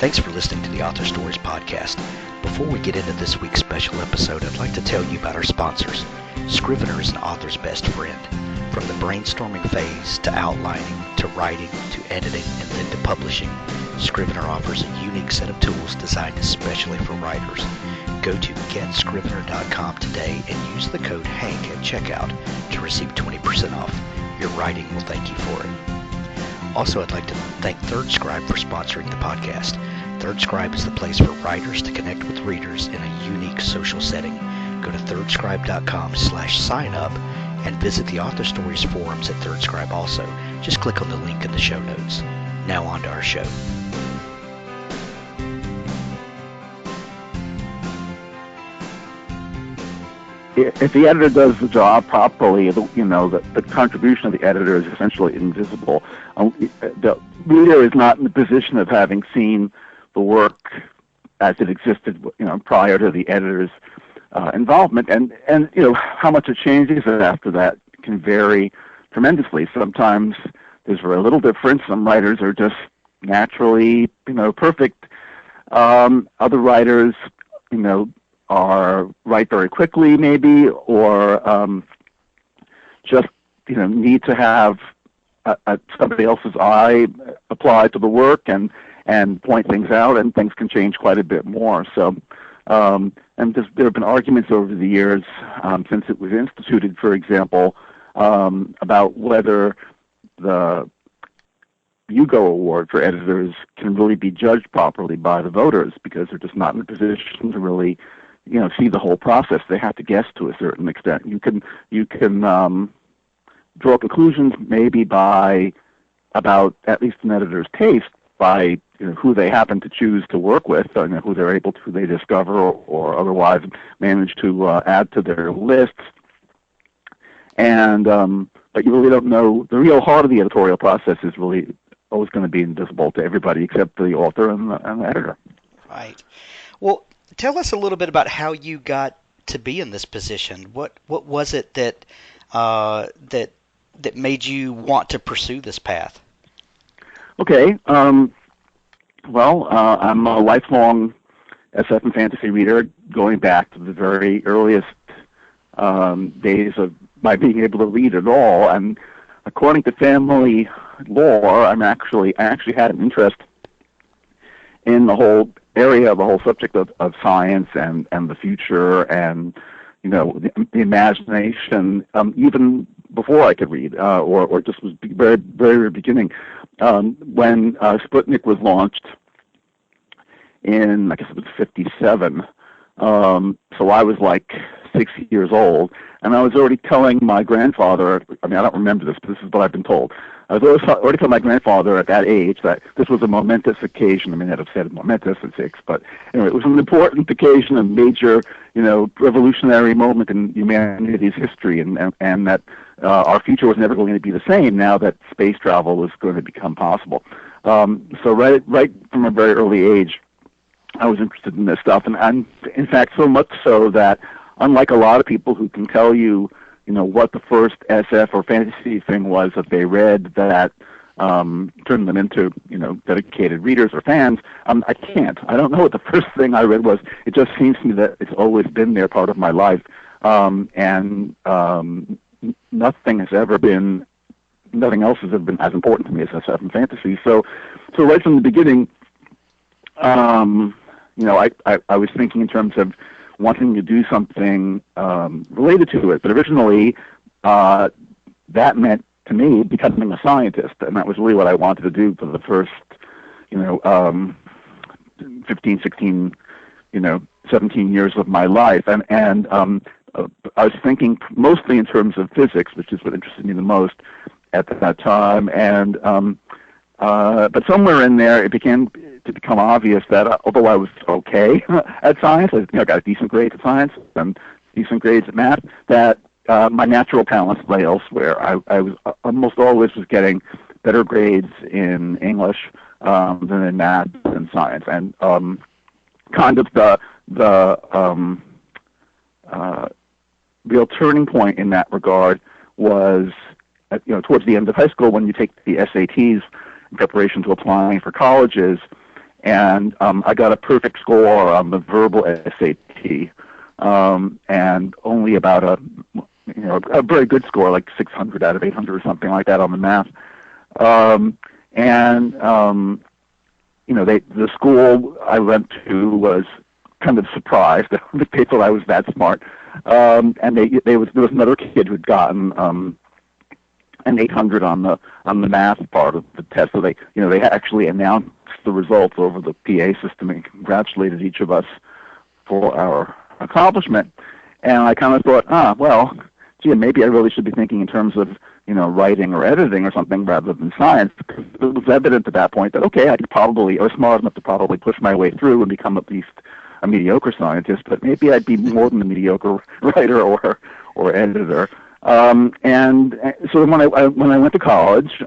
Thanks for listening to the Author Stories podcast. Before we get into this week's special episode, I'd like to tell you about our sponsors. Scrivener is an author's best friend. From the brainstorming phase to outlining to writing to editing and then to publishing, Scrivener offers a unique set of tools designed especially for writers. Go to getscrivener.com today and use the code HANK at checkout to receive 20% off. Your writing will thank you for it. Also, I'd like to thank Third Scribe for sponsoring the podcast. Third Scribe is the place for writers to connect with readers in a unique social setting. Go to thirdscribe.com/sign-up and visit the Author Stories forums at Third Scribe also. Just click on the link in the show notes. Now on to our show. If the editor does the job properly, the contribution of the editor is essentially invisible. The reader is not in the position of having seen the work as it existed, prior to the editor's involvement, and how much it changes after that can vary tremendously. Sometimes there's very little difference. Some writers are just naturally, perfect. Other writers, write very quickly, maybe, or just need to have somebody else's eye applied to the work and point things out, and things can change quite a bit more. So, and there have been arguments over the years since it was instituted, for example, about whether the Hugo Award for editors can really be judged properly by the voters, because they're just not in a position to really see the whole process. They have to guess to a certain extent. You can draw conclusions maybe about at least an editor's taste by who they happen to choose to work with, who they discover or otherwise manage to add to their lists. And but you really don't know the real heart of the editorial process is really always going to be invisible to everybody except the author and the editor. Right. Well, tell us a little bit about how you got to be in this position. What was it that made you want to pursue this path? Okay. Well, I'm a lifelong SF and fantasy reader, going back to the very earliest days of my being able to read at all. And according to family lore, I actually had an interest in the whole area, the whole subject of science and the future and the imagination, even before I could read, or just was very, very beginning. When Sputnik was launched in, I guess it was 1957, so I was like 6 years old, and I was already telling my grandfather, I don't remember this, but this is what I've been told. I was already telling my grandfather at that age that this was a momentous occasion. I'd have said momentous at 6, but anyway, it was an important occasion, a major, revolutionary moment in humanity's history, and that our future was never going to be the same now that space travel was going to become possible. So right from a very early age, I was interested in this stuff, and in fact, so much so that unlike a lot of people who can tell you, what the first SF or fantasy thing was that they read that turned them into, dedicated readers or fans, I can't. I don't know what the first thing I read was. It just seems to me that it's always been there, part of my life, and nothing else has ever been as important to me as SF and fantasy. So right from the beginning, I was thinking in terms of wanting to do something related to it. But originally, that meant to me becoming a scientist, and that was really what I wanted to do for the first, 15, 16, 17 years of my life. And I was thinking mostly in terms of physics, which is what interested me the most at that time. And but somewhere in there, it began to become obvious that although I was okay at science, I got a decent grade at science and decent grades at math, that my natural talents lay elsewhere. I was almost always was getting better grades in English than in math and science, and kind of the real turning point in that regard was towards the end of high school when you take the SATs in preparation to applying for colleges. and I got a perfect score on the verbal SAT, and only about a very good score, like 600 out of 800 or something like that on the math. The school I went to was kind of surprised that they thought I was that smart. And there was another kid who'd gotten an 800 on the math part of the test. So they actually announced the results over the PA system and congratulated each of us for our accomplishment. And I kind of thought, well, gee, maybe I really should be thinking in terms of writing or editing or something rather than science. Because it was evident at that point that, okay, I was smart enough to probably push my way through and become at least a mediocre scientist, but maybe I'd be more than a mediocre writer or editor. And so when I went to college,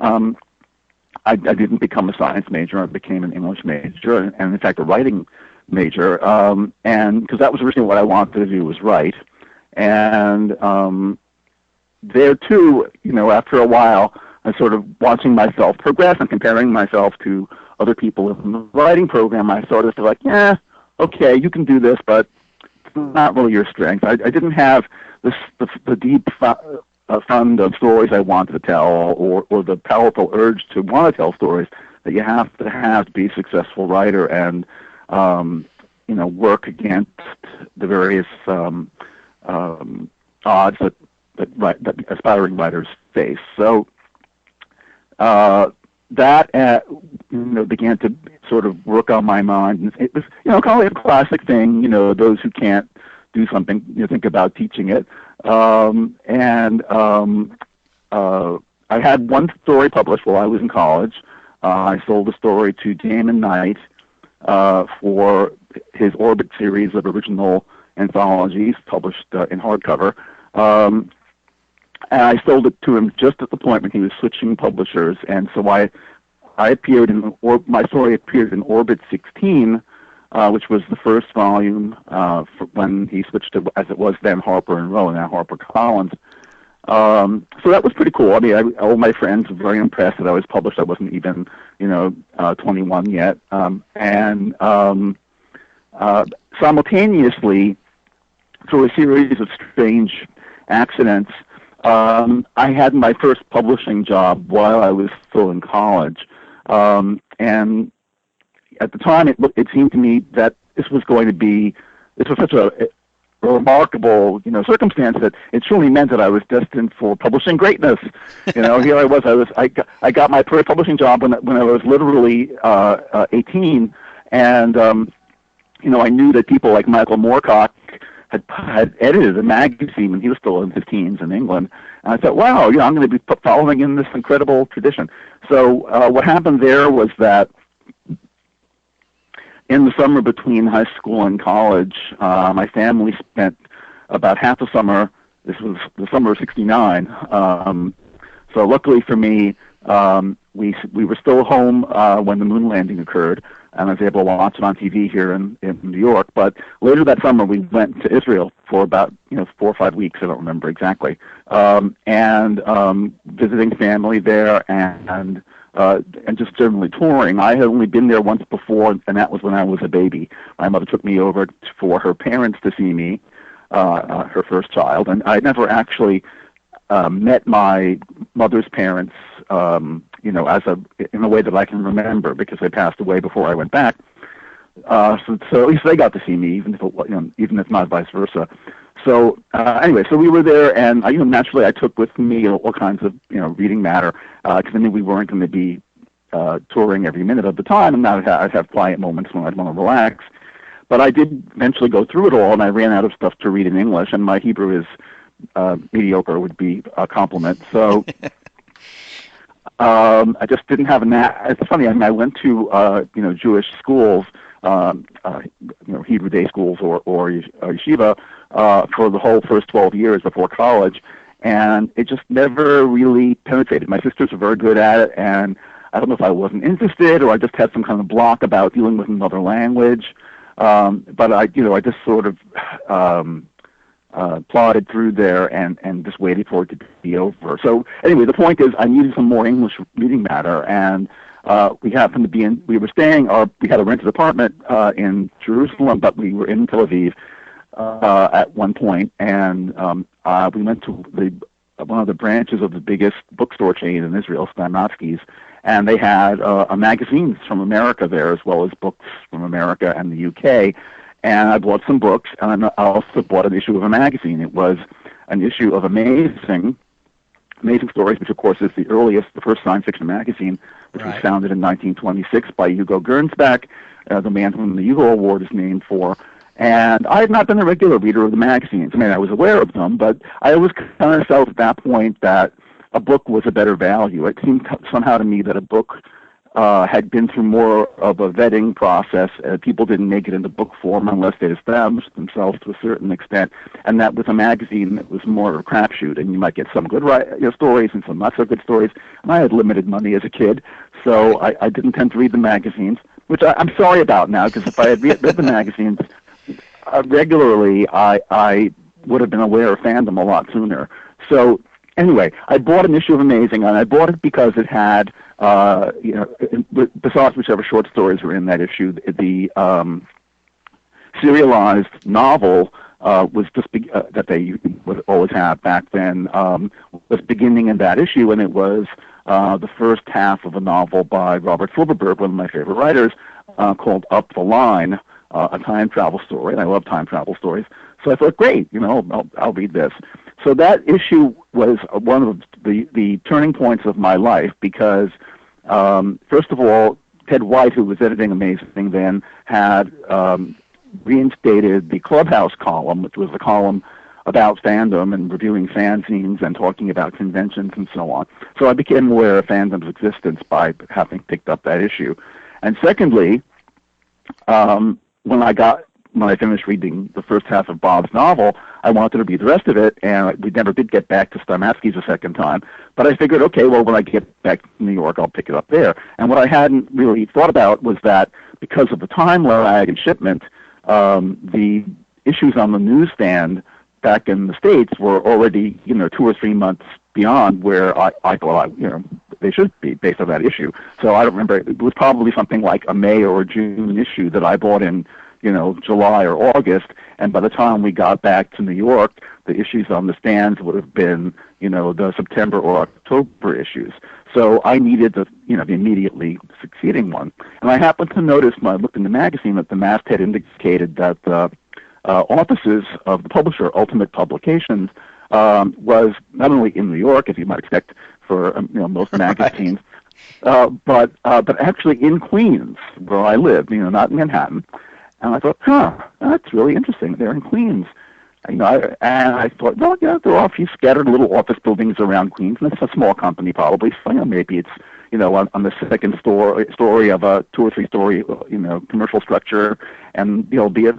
I didn't become a science major. I became an English major, and in fact a writing major. And because that was originally what I wanted to do, was write. And there too, after a while, I sort of watching myself progress and comparing myself to other people in the writing program, I sort of feel like, yeah, okay, you can do this, but it's not really your strength. I didn't have the deep fund of stories I wanted to tell, or the powerful urge to want to tell stories that you have to be a successful writer and work against the various odds that aspiring writers face. So that began to sort of work on my mind. And it was kind of like a classic thing. Those who can't do something, think about teaching it. I had one story published while I was in college. I sold a story to Damon Knight for his Orbit series of original anthologies published in hardcover. And I sold it to him just at the point when he was switching publishers, and so I appeared my story appeared in Orbit 16, which was the first volume when he switched to, as it was then, Harper and Row, now HarperCollins. So that was pretty cool. I mean, all my friends were very impressed that I was published. I wasn't even 21 yet, and simultaneously, through a series of strange accidents, I had my first publishing job while I was still in college, and at the time it seemed to me that this was such a remarkable circumstance that it truly meant that I was destined for publishing greatness. Here I was. I got my first publishing job when I was literally 18, and I knew that people like Michael Moorcock had edited a magazine when he was still in his teens in England. And I thought, wow, I'm going to be following in this incredible tradition. So what happened there was that in the summer between high school and college, my family spent about half the summer. This was the summer of '69. So luckily for me, we were still home when the moon landing occurred, and I was able to watch it on TV here in New York. But later that summer, we went to Israel for about 4 or 5 weeks. I don't remember exactly, and visiting family there and just generally touring. I had only been there once before, and that was when I was a baby. My mother took me over for her parents to see me, her first child, and I never actually met my mother's parents, in a way that I can remember, because they passed away before I went back. So at least they got to see me, even if not vice versa. So anyway, so we were there, and naturally I took with me all kinds of reading matter, because I knew we weren't going to be touring every minute of the time, and I'd have quiet moments when I'd want to relax. But I did eventually go through it all, and I ran out of stuff to read in English, and my Hebrew is mediocre would be a compliment. So I just didn't have it's funny. I mean, I went to Jewish schools, Hebrew day schools or yeshiva for the whole first 12 years before college, and it just never really penetrated. My sisters were very good at it, and I don't know if I wasn't interested or I just had some kind of block about dealing with another language. But I just sort of plodded through there and just waited for it to be over. So anyway, the point is I needed some more English reading matter, and we happened to be we were staying, or we had a rented apartment in Jerusalem, but we were in Tel Aviv at one point, and we went to one of the branches of the biggest bookstore chain in Israel, Steinmatzky's, and they had magazines from America there, as well as books from America and the UK. And I bought some books, and I also bought an issue of a magazine. It was an issue of Amazing Stories, which of course is the first science fiction magazine, which was founded in 1926 by Hugo Gernsback, the man whom the Hugo Award is named for. And I had not been a regular reader of the magazines. I mean, I was aware of them, but I always kind of felt at that point that a book was a better value. It seemed somehow to me that a book had been through more of a vetting process. People didn't make it into book form unless they established themselves to a certain extent. And that with a magazine, it was more of a crapshoot, and you might get some good stories and some not so good stories. And I had limited money as a kid, so I didn't tend to read the magazines, which I'm sorry about now, because if I had read the magazines regularly, I would have been aware of fandom a lot sooner. So anyway, I bought an issue of Amazing, and I bought it because it had, besides whichever short stories were in that issue, the serialized novel was just that they would always have back then, was beginning in that issue, and it was the first half of a novel by Robert Silverberg, one of my favorite writers, called Up the Line, a time travel story, and I love time travel stories. So I thought, great, I'll read this. So that issue was one of the turning points of my life because, first of all, Ted White, who was editing Amazing then, had reinstated the Clubhouse column, which was a column about fandom and reviewing fanzines and talking about conventions and so on. So I became aware of fandom's existence by having picked up that issue. And secondly, when I finished reading the first half of Bob's novel, I wanted to read the rest of it, and we never did get back to Steinmatzky's a second time. But I figured, okay, well, when I get back to New York, I'll pick it up there. And what I hadn't really thought about was that because of the time lag and shipment, the issues on the newsstand back in the States were already, 2 or 3 months beyond where I thought, they should be based on that issue. So I don't remember. It was probably something like a May or a June issue that I bought in, July or August, and by the time we got back to New York, the issues on the stands would have been, the September or October issues. So I needed the immediately succeeding one. And I happened to notice when I looked in the magazine that the masthead indicated that the offices of the publisher, Ultimate Publications, was not only in New York, as you might expect for most magazines, but actually in Queens, where I live, not in Manhattan. And I thought, that's really interesting. They're in Queens. And I thought, well, there are a few scattered little office buildings around Queens, and it's a small company probably. So maybe it's on the second story of a 2 or 3 story commercial structure, and there'll be a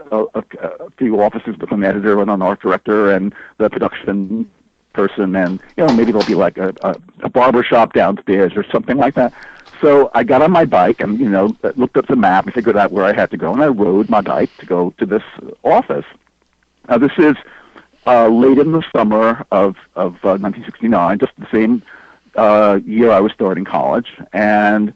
few offices with an editor and an art director and the production person, and maybe there'll be like a barber shop downstairs or something like that. So I got on my bike and looked up the map and figured out where I had to go, and I rode my bike to go to this office. Now this is late in the summer of 1969, just the same year I was starting college, and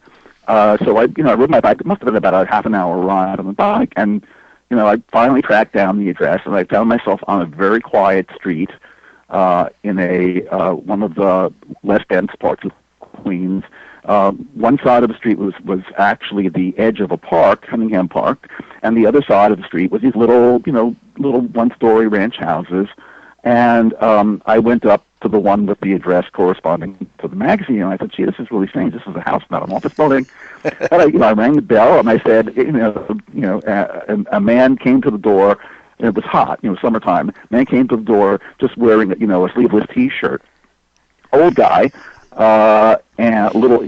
so I rode my bike. It must have been about a half an hour ride on the bike, and I finally tracked down the address, and I found myself on a very quiet street in one of the less dense parts of Queens. One side of the street was actually the edge of a park, Cunningham Park, and the other side of the street was these little one-story ranch houses. And I went up to the one with the address corresponding to the magazine, and I thought, gee, this is really strange. This is a house, not an office building. And I rang the bell, and I said, a man came to the door, and it was hot, summertime. A man came to the door just wearing, a sleeveless T-shirt. Old guy. And a little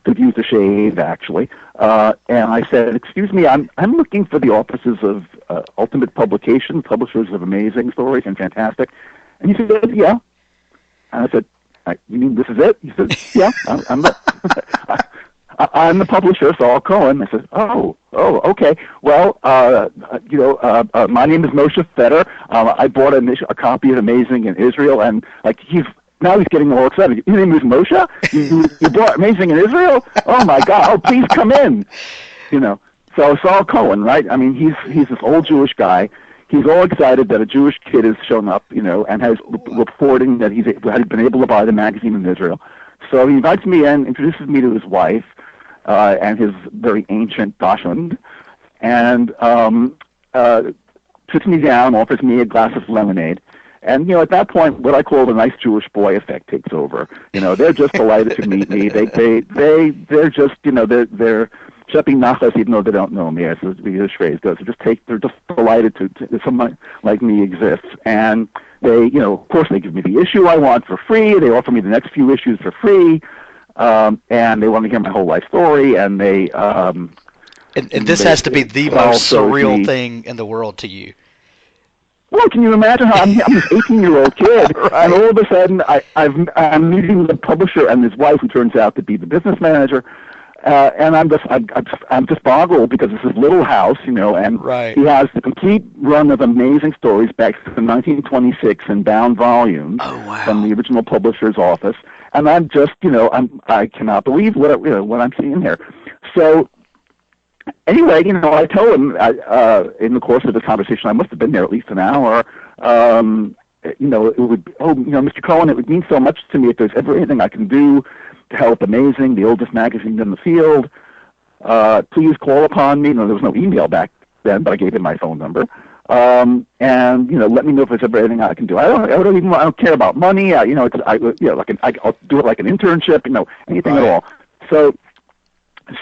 confused to shave, actually. And I said, excuse me, I'm looking for the offices of Ultimate Publications, publishers of Amazing Stories and Fantastic. And he said, yeah. And I said, you mean this is it? He said, yeah, I'm the publisher, Saul Cohen. I said, oh, okay. Well, my name is Moshe Fetter. I bought a copy of Amazing in Israel, and he's now he's getting all excited. Your name is Moshe? You brought Amazing in Israel? Oh my God! Oh, please come in. You know. So Saul Cohen, right? I mean, he's this old Jewish guy. He's all excited that a Jewish kid has shown up, you know, and has reporting that he's been able to buy the magazine in Israel. So he invites me in, introduces me to his wife and his very ancient dachshund, and sits me down, offers me a glass of lemonade. And, you know, at that point, what I call the nice Jewish boy effect takes over. You know, they're just delighted to meet me. They're just, you know, they're Shepping nachas, even though they don't know me, as the phrase goes. They're just delighted that someone like me exists. And they, you know, of course, they give me the issue I want for free. They offer me the next few issues for free. And they want to hear my whole life story. And they, and this has to be the most surreal thing in the world to you. Well, can you imagine how I'm this 18-year-old kid, right. And all of a sudden I'm meeting the publisher and his wife, who turns out to be the business manager. And I'm just boggled because it's his little house, you know, and right. He has the complete run of amazing stories back to 1926 in bound volumes from the original publisher's office. And I'm just, you know, I cannot believe what I'm seeing here. So anyway, you know, I told him in the course of the conversation, I must have been there at least an hour. You know, it would, Mr. Cohen, it would mean so much to me if there's ever anything I can do to help Amazing, the oldest magazine in the field. Please call upon me. No, there was no email back then, but I gave him my phone number. And you know, let me know if there's ever anything I can do. I don't care about money. I'll do it like an internship. You know, anything right. at all.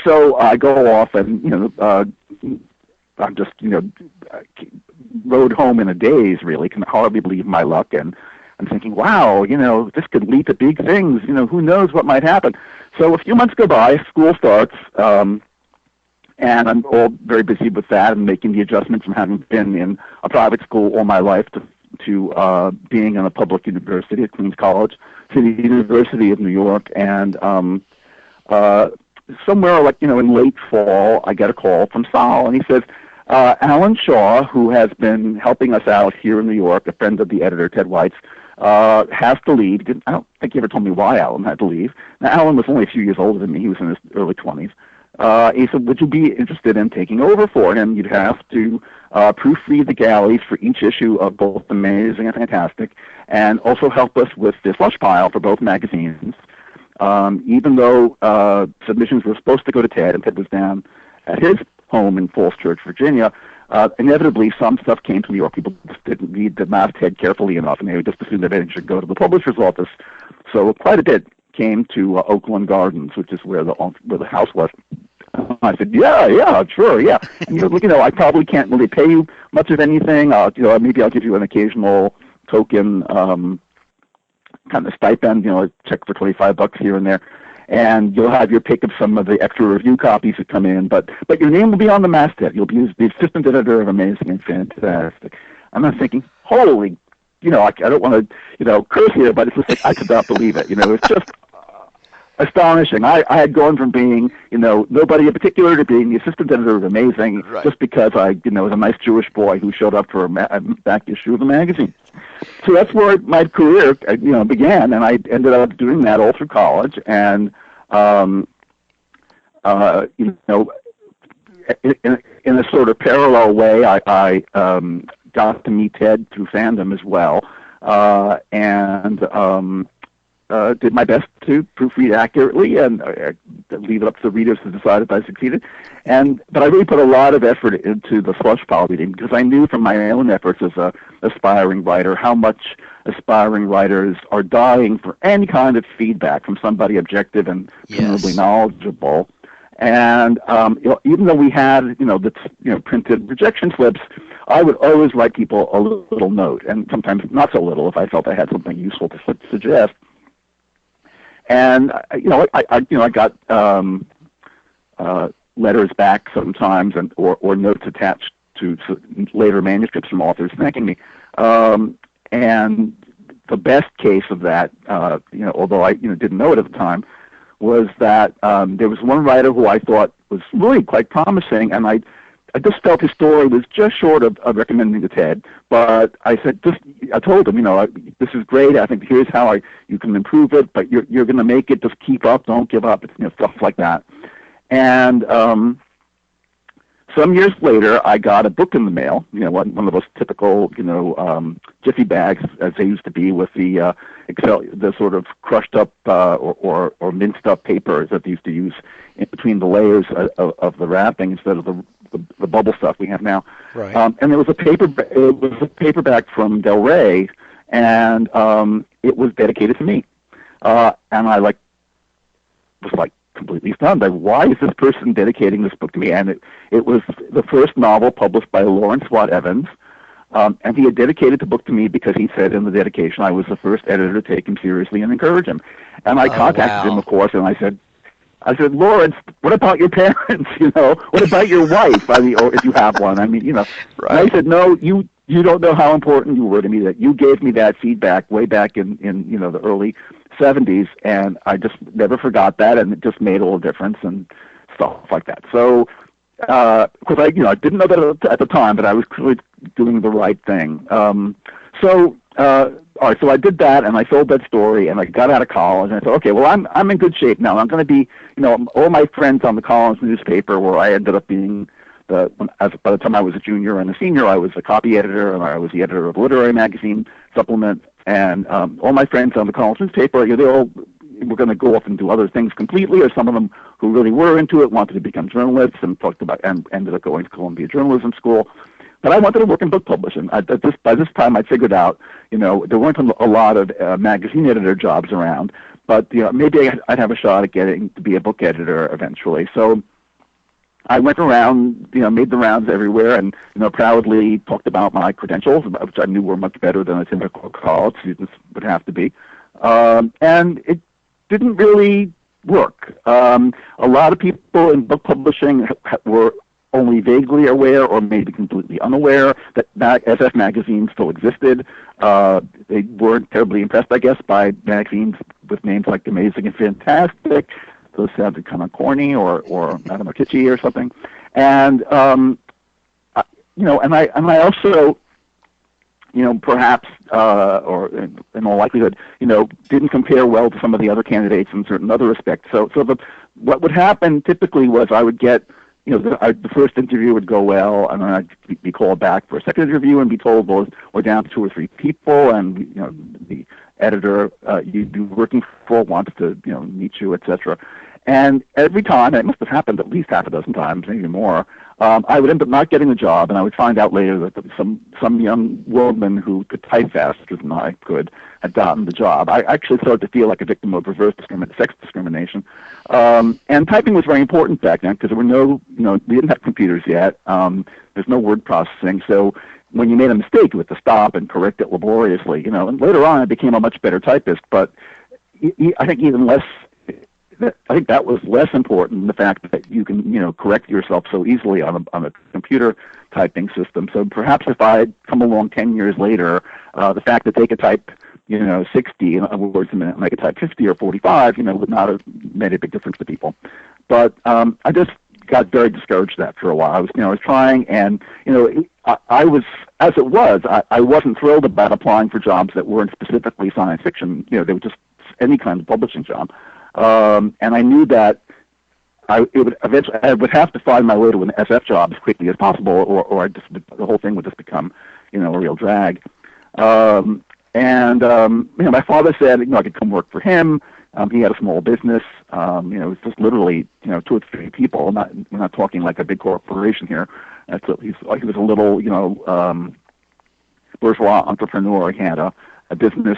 So I go off, and you know, I'm just, you know, rode home in a daze. Really, can hardly believe my luck, and I'm thinking, wow, you know, this could lead to big things. You know, who knows what might happen. So a few months go by, school starts, and I'm all very busy with that and making the adjustments from having been in a private school all my life to being in a public university at Queens College, City University of New York. And somewhere, like, you know, in late fall, I get a call from Saul, and he says, Alan Shaw, who has been helping us out here in New York, a friend of the editor, Ted White's, has to leave. I don't think he ever told me why Alan had to leave. Now, Alan was only a few years older than me. He was in his early 20s. He said, would you be interested in taking over for him? You'd have to proofread the galleys for each issue of both Amazing and Fantastic, and also help us with the slush pile for both magazines. Even though submissions were supposed to go to Ted, and Ted was down at his home in Falls Church, Virginia, inevitably some stuff came to New York. People just didn't read the masthead carefully enough, and they would just assume that everything should go to the publisher's office. So quite a bit came to Oakland Gardens, which is where the house was. I said, yeah, sure, yeah. And you know, I probably can't really pay you much of anything. You know, maybe I'll give you an occasional token kind of stipend, you know, a check for $25 here and there. And you'll have your pick of some of the extra review copies that come in, but your name will be on the masthead. You'll be the assistant editor of Amazing and Fantastic. I'm not thinking, holy, you know, I don't want to, you know, curse here, but it's just like I could not believe it. You know, it's just astonishing. I had gone from being, you know, nobody in particular to being the assistant editor of Amazing, right, just because I, you know, was a nice Jewish boy who showed up for a back issue of the magazine. So that's where my career, you know, began, and I ended up doing that all through college. And you know, in a sort of parallel way, I got to meet Ted through fandom as well, and did my best to proofread accurately and leave it up to the readers to decide if I succeeded. But I really put a lot of effort into the slush pile reading, because I knew from my own efforts as a aspiring writer how much aspiring writers are dying for any kind of feedback from somebody objective and presumably knowledgeable. And you know, even though we had, you know, the printed rejection slips, I would always write people a little note, and sometimes not so little if I felt I had something useful to suggest. And you know, I got letters back sometimes, or notes attached to later manuscripts from authors thanking me. And the best case of that, you know, although I didn't know it at the time, was that there was one writer who I thought was really quite promising, and I just felt his story was just short of recommending to Ted. But I said, I told him, this is great. I think here's how you can improve it, but you're going to make it. Just keep up, don't give up. Stuff like that. And some years later, I got a book in the mail. One of those typical, jiffy bags, as they used to be, with the the sort of crushed up or minced up papers that they used to use in between the layers of the wrapping instead of the bubble stuff we have now. Right. And it was a paperback from Del Rey, and it was dedicated to me. And I was completely stunned. Why is this person dedicating this book to me? And it was the first novel published by Lawrence Watt Evans. And he had dedicated the book to me because he said in the dedication I was the first editor to take him seriously and encourage him. And I contacted him, of course, and I said, Lawrence, what about your parents? What about your wife? Or if you have one. Right. And I said, no, you don't know how important you were to me. That you gave me that feedback way back in the early 70s, and I just never forgot that, and it just made all the difference and stuff like that. So, of course, I didn't know that at the time, but I was clearly doing the right thing. All right, so I did that, and I sold that story, and I got out of college, and I thought, okay, well, I'm in good shape now. I'm going to be, all my friends on the Collins newspaper, where I ended up being by the time I was a junior and a senior, I was a copy editor, and I was the editor of a literary magazine supplement, and all my friends on the Collins newspaper, they all were going to go off and do other things completely, or some of them who really were into it wanted to become journalists and ended up going to Columbia Journalism School. But I wanted to work in book publishing. By this time, I figured out, there weren't a lot of magazine editor jobs around, but maybe I'd have a shot at getting to be a book editor eventually. So I went around, made the rounds everywhere, and proudly talked about my credentials, which I knew were much better than a typical college students would have to be. And it didn't really work. A lot of people in book publishing were only vaguely aware or maybe completely unaware that SF magazines still existed. They weren't terribly impressed, I guess, by magazines with names like Amazing and Fantastic. Those sounded kind of corny or I don't know, kitschy or something. And and I also, perhaps or in all likelihood, didn't compare well to some of the other candidates in certain other respects. So what would happen typically was I would get, the first interview would go well, and then I'd be called back for a second interview and be told, well, we're down to 2 or 3 people, and the editor you'd be working for wants to meet you, etc. And every time, and it must have happened at least half a dozen times, maybe more, I would end up not getting the job, and I would find out later that some young woman who could type faster than I could had gotten the job. I actually started to feel like a victim of reverse sex discrimination. And typing was very important back then because there were we didn't have computers yet. There's no word processing, so when you made a mistake, you had to stop and correct it laboriously. And later on, I became a much better typist, but I think even less. I think that was less important than the fact that you can, correct yourself so easily on a computer typing system. So perhaps if I had come along 10 years later, the fact that they could type, 60 words a minute and I could type 50 or 45, would not have made a big difference to people. But I just got very discouraged after a while. I was trying, and I was, as it was, I wasn't thrilled about applying for jobs that weren't specifically science fiction. They were just any kind of publishing job. And I knew that I would have to find my way to an SF job as quickly as possible, or the whole thing would just become, a real drag. My father said, I could come work for him. He had a small business. It was just literally, 2 or 3 people. We're not talking like a big corporation here. He was a little, bourgeois entrepreneur. He had a business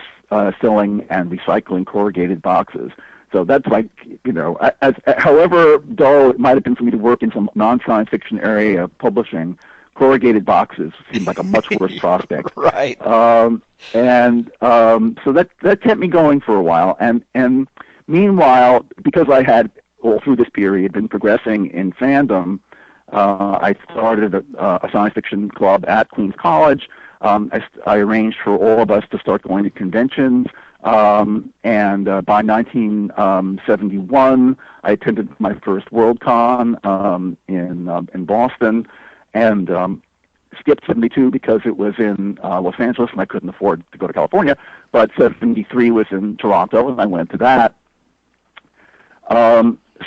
selling and recycling corrugated boxes. So that's like, however dull it might have been for me to work in some non-science fiction area of publishing, corrugated boxes seemed like a much worse prospect. Right. So that kept me going for a while. And meanwhile, because I had all through this period been progressing in fandom, I started a science fiction club at Queens College. I arranged for all of us to start going to conventions. And by 1971, I attended my first Worldcon in Boston, and skipped 72 because it was in Los Angeles and I couldn't afford to go to California, but 73 was in Toronto and I went to that.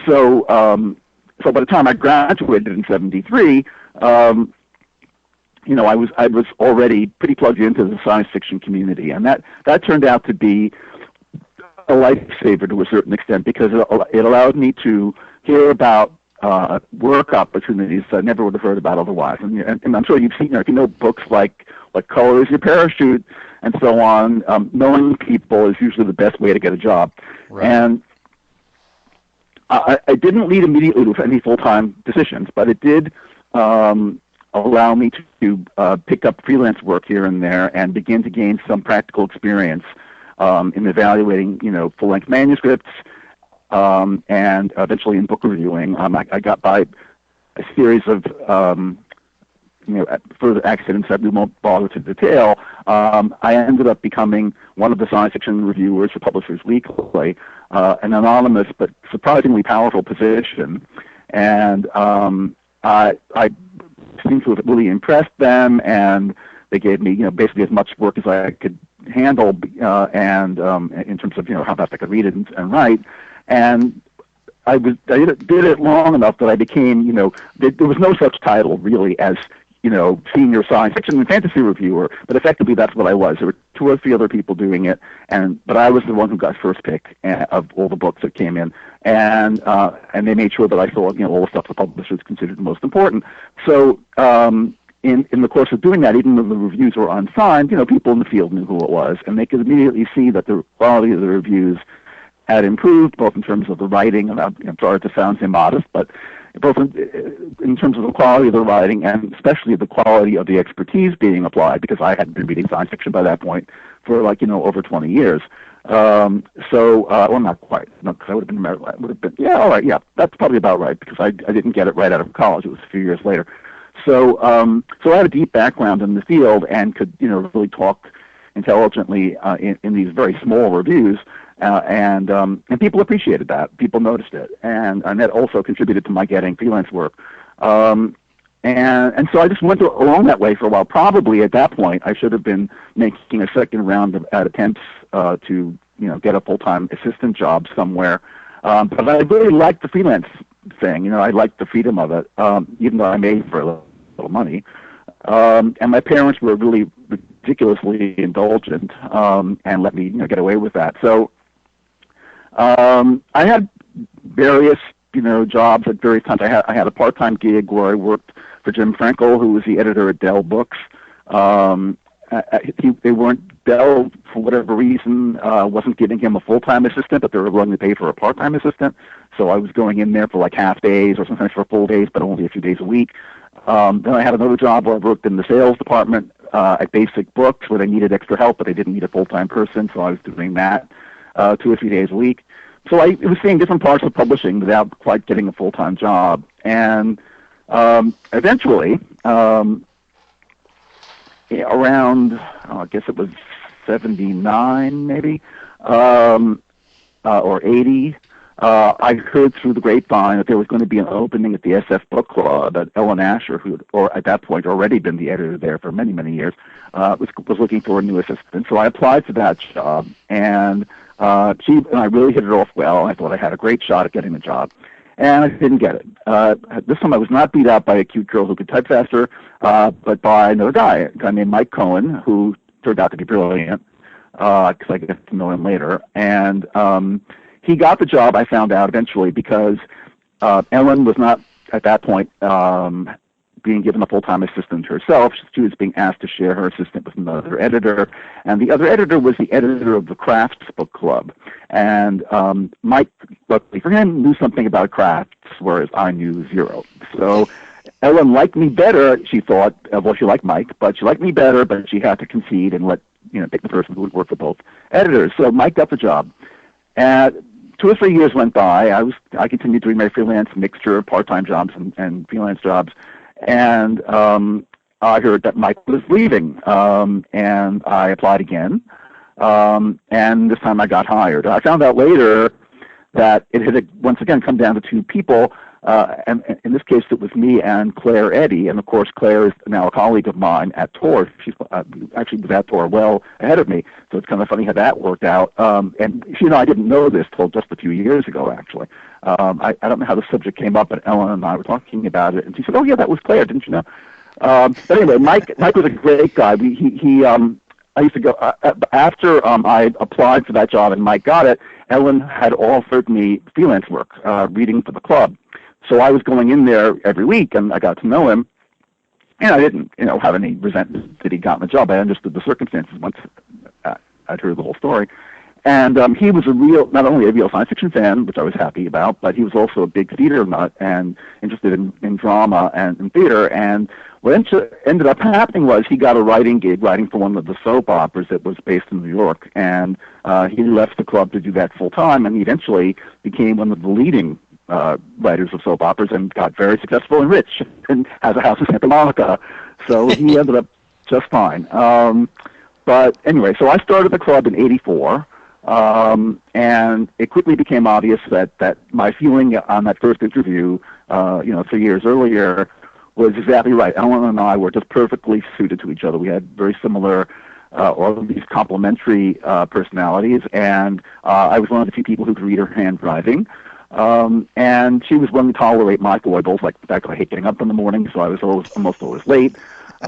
So by the time I graduated in 73, I was already pretty plugged into the science fiction community, and that turned out to be a lifesaver to a certain extent because it allowed me to hear about work opportunities that I never would have heard about otherwise. And I'm sure you've seen, if you know books like Color Is Your Parachute and so on, knowing people is usually the best way to get a job. Right. And I didn't lead immediately to any full-time positions, but it did allow me to pick up freelance work here and there and begin to gain some practical experience in evaluating, full-length manuscripts, and eventually in book reviewing. I got by a series of further accidents that we won't bother to detail. I ended up becoming one of the science fiction reviewers for Publishers Weekly, an anonymous but surprisingly powerful position, and I seemed to have really impressed them, and they gave me, basically as much work as I could handle, and in terms of, how fast I could read it and write. And I did it long enough that I became, there was no such title really as, senior science fiction and fantasy reviewer, but effectively that's what I was. There were 2 or 3 other people doing it, but I was the one who got first pick of all the books that came in, and they made sure that I saw, all the stuff the publishers considered the most important. So in the course of doing that, even though the reviews were unsigned, people in the field knew who it was, and they could immediately see that the quality of the reviews had improved, both in terms of the writing, and I'm sorry to sound immodest, but both in terms of the quality of the writing and especially the quality of the expertise being applied, because I hadn't been reading science fiction by that point for over 20 years. Well, not quite, because I would have been, yeah, all right, yeah, that's probably about right, because I didn't get it right out of college. It was a few years later. So I had a deep background in the field and could, really talk intelligently in these very small reviews. And people appreciated that. People noticed it, and that also contributed to my getting freelance work. And so I just went along that way for a while. Probably at that point, I should have been making a second round at attempts to get a full-time assistant job somewhere. But I really liked the freelance thing. I liked the freedom of it, even though I made for a little money. And my parents were really ridiculously indulgent and let me get away with that. So I had various jobs at various times. I had a part-time gig where I worked for Jim Frankel, who was the editor at Dell Books. They weren't, Dell, for whatever reason, wasn't giving him a full-time assistant, but they were willing to pay for a part-time assistant. So I was going in there for like half days or sometimes for full days, but only a few days a week. Then I had another job where I worked in the sales department at Basic Books, where they needed extra help, but they didn't need a full-time person, so I was doing that 2 or 3 days a week. So I was seeing different parts of publishing without quite getting a full-time job. And eventually, around, I guess it was 79 maybe, or 80, I heard through the grapevine that there was going to be an opening at the SF Book Club, that Ellen Asher, who at that point already been the editor there for many, many years, was looking for a new assistant. So I applied for that job, and she and I really hit it off well. I thought I had a great shot at getting the job, and I didn't get it. This time I was not beat out by a cute girl who could type faster, but by another guy, a guy named Mike Cohen, who turned out to be brilliant, because I got to know him later. And he got the job, I found out eventually, because Ellen was not, at that point, being given a full-time assistant herself. She was being asked to share her assistant with another editor, and the other editor was the editor of the Crafts Book Club. And Mike, luckily for him, knew something about crafts, whereas I knew zero. So Ellen liked me better, she thought. Well, she liked Mike, but she liked me better, but she had to concede and pick the person who would work for both editors. So Mike got the job. And 2 or 3 years went by. I continued doing my freelance mixture of part-time jobs and freelance jobs. And I heard that Mike was leaving, and I applied again, and this time I got hired. I found out later that it had once again come down to 2 people. and in this case, it was me and Claire Eddy, and of course, Claire is now a colleague of mine at Tor. She's actually was at Tor well ahead of me, so it's kind of funny how that worked out. And she and I didn't know this till just a few years ago, actually. I don't know how the subject came up, but Ellen and I were talking about it, and she said, "Oh yeah, that was Claire, didn't you know?" But anyway, Mike was a great guy. I used to go after I applied for that job and Mike got it. Ellen had offered me freelance work, reading for the club. So I was going in there every week, and I got to know him. And I didn't, have any resentment that he got the job. I understood the circumstances once I'd heard the whole story. And he was not only a real science fiction fan, which I was happy about, but he was also a big theater nut and interested in drama and in theater. And what ended up happening was he got a writing gig, writing for one of the soap operas that was based in New York. And he left the club to do that full time, and he eventually became one of the leading writers of soap operas and got very successful and rich and has a house in Santa Monica. So he ended up just fine. But anyway, so I started the club in '84. And it quickly became obvious that my feeling on that first interview, 3 years earlier, was exactly right. Ellen and I were just perfectly suited to each other. We had very similar, or at least complementary personalities, and I was one of the few people who could read her handwriting. And she was willing to tolerate my foibles, like the fact that I hate getting up in the morning, so I was almost always late.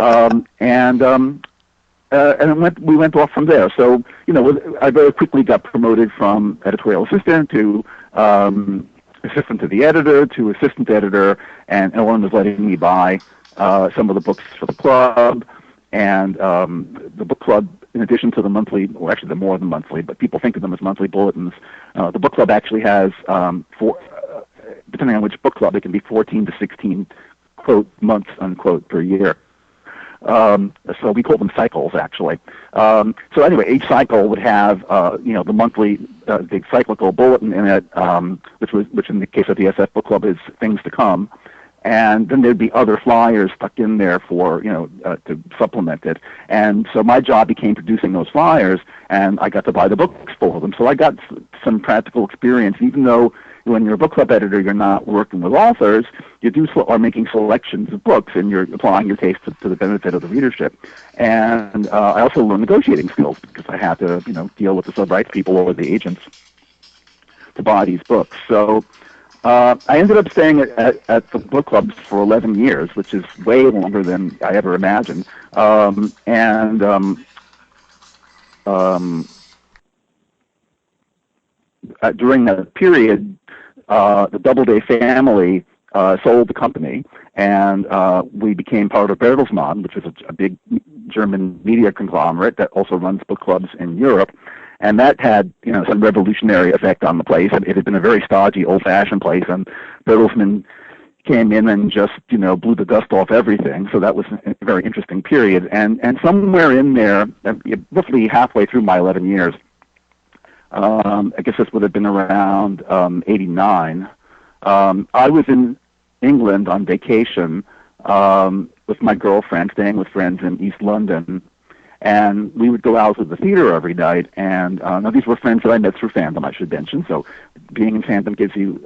And we went off from there. So, I very quickly got promoted from editorial assistant to assistant to the editor to assistant editor, and Ellen was letting me buy some of the books for the club. And the book club, in addition to the monthly, or actually the more than monthly, but people think of them as monthly bulletins, the book club actually has, depending on which book club, it can be 14 to 16, quote, months, unquote, per year. So we call them cycles, actually. So anyway, each cycle would have, the monthly, the cyclical bulletin in it, which in the case of the SF Book Club is Things to Come. And then there'd be other flyers stuck in there for, to supplement it. And so my job became producing those flyers, and I got to buy the books for them. So I got some practical experience, even though when you're a book club editor, you're not working with authors. You are making selections of books, and you're applying your taste to the benefit of the readership. And I also learned negotiating skills because I had to, deal with the sub-rights people or the agents to buy these books. So I ended up staying at the book clubs for 11 years, which is way longer than I ever imagined. During that period, the Doubleday family sold the company, and we became part of Bertelsmann, which is a big German media conglomerate that also runs book clubs in Europe. And that had, some revolutionary effect on the place. It had been a very stodgy, old-fashioned place, and Bertelsmann came in and just, blew the dust off everything. So that was a very interesting period. And somewhere in there, roughly halfway through my 11 years, I guess this would have been around 89. I was in England on vacation with my girlfriend, staying with friends in East London, and we would go out to the theater every night. And now these were friends that I met through fandom, I should mention. So being in fandom gives you,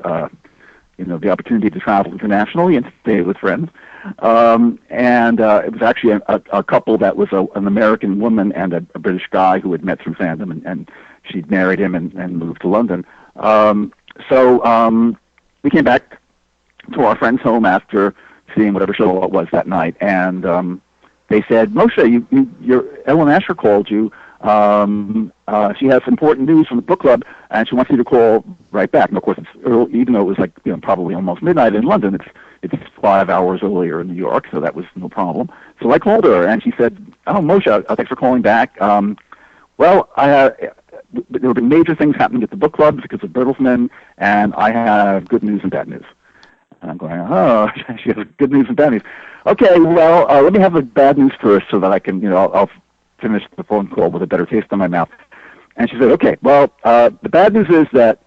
the opportunity to travel internationally and stay with friends. And it was actually a couple that was an American woman and a British guy who had met through fandom, and she'd married him and moved to London. So we came back to our friend's home after seeing whatever show it was that night, and they said, "Moshe, your Ellen Asher called you. She has important news from the book club, and she wants you to call right back." And of course, it's early, even though it was probably almost midnight in London. It's 5 hours earlier in New York, so that was no problem. So I called her, and she said, "Oh, Moshe, thanks for calling back. Well, there have been major things happening at the book club because of Bertelsmann, and I have good news and bad news." And I'm going, "Oh, she has good news and bad news. Okay, well, let me have the bad news first so that I can, I'll finish the phone call with a better taste in my mouth." And she said, "Okay, well, the bad news is that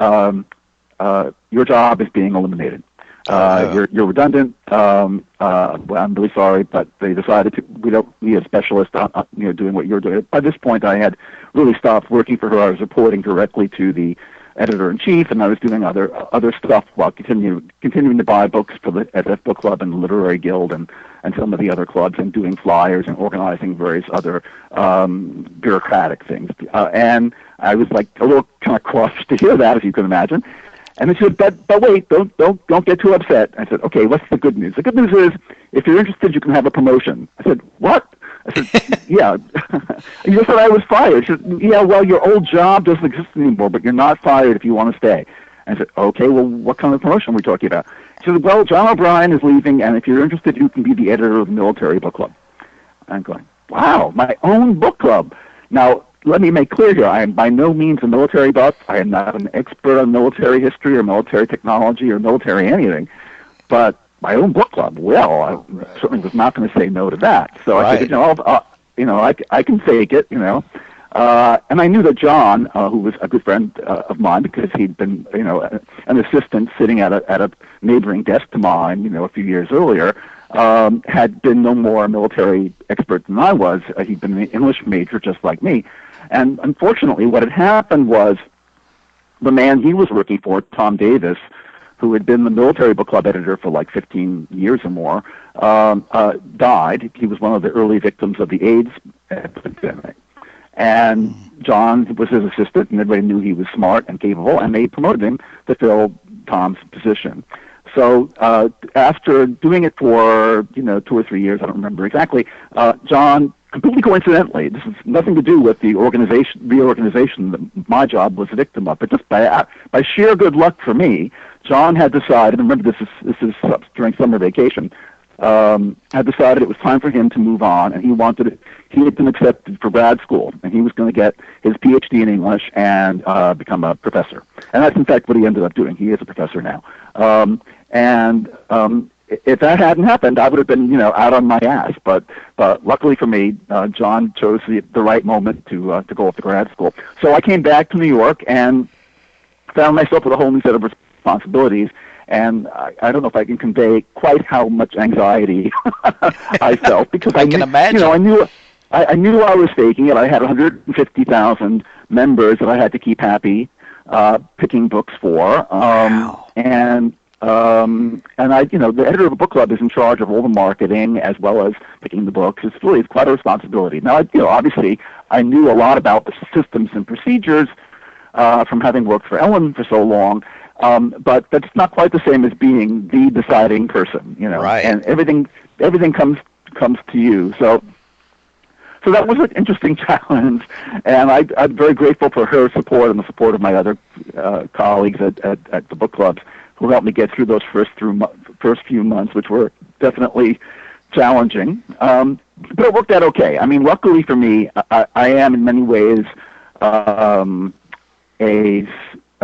your job is being eliminated. You're redundant. Well, I'm really sorry, but they decided we don't need a specialist doing what you're doing." By this point, I had really stopped working for her. I was reporting directly to the editor-in-chief, and I was doing other stuff while continuing to buy books for the SF Book Club and the Literary Guild and some of the other clubs, and doing flyers and organizing various other bureaucratic things. And I was like a little kind of crushed to hear that, as you can imagine. And she said, but wait, don't get too upset. I said, okay, what's the good news? The good news is, if you're interested, you can have a promotion. I said, what? I said, yeah. You said I was fired. She said, yeah, well, your old job doesn't exist anymore, but you're not fired if you want to stay. I said, okay, well, what kind of promotion are we talking about? She said, well, John O'Brien is leaving, and if you're interested, you can be the editor of the Military Book Club. I'm going, wow, my own book club. Now, let me make clear here, I am by no means a military buff. I am not an expert on military history or military technology or military anything. But my own book club, well, I certainly was not going to say no to that. So I said, I can fake it, And I knew that John, who was a good friend of mine because he'd been, an assistant sitting at a neighboring desk to mine, a few years earlier, had been no more a military expert than I was. He'd been an English major just like me. And unfortunately, what had happened was the man he was working for, Tom Davis, who had been the Military Book Club editor for like 15 years or more, died. He was one of the early victims of the AIDS epidemic. And John was his assistant, and everybody knew he was smart and capable, and they promoted him to fill Tom's position. So after doing it for 2 or 3 years, I don't remember exactly, John, completely coincidentally, this has nothing to do with the reorganization that my job was a victim of, but just by sheer good luck for me, John had decided, and remember this is during summer vacation, had decided it was time for him to move on, and he had been accepted for grad school, and he was going to get his PhD in English and become a professor. And that's in fact what he ended up doing. He is a professor now. If that hadn't happened, I would have been, out on my ass. But luckily for me, John chose the right moment to go off to grad school. So I came back to New York and found myself with a whole new set of responsibilities. And I don't know if I can convey quite how much anxiety I felt, because I can imagine. I knew I was faking it. I had 150,000 members that I had to keep happy, picking books for. Wow. And the editor of a book club is in charge of all the marketing as well as picking the books. It's quite a responsibility. Now, obviously, I knew a lot about the systems and procedures from having worked for Ellen for so long. But that's not quite the same as being the deciding person, Right. And everything comes to you. So that was an interesting challenge, and I'm very grateful for her support and the support of my other colleagues at the book clubs who helped me get through those first few months, which were definitely challenging. But it worked out okay. I mean, luckily for me, I am in many ways a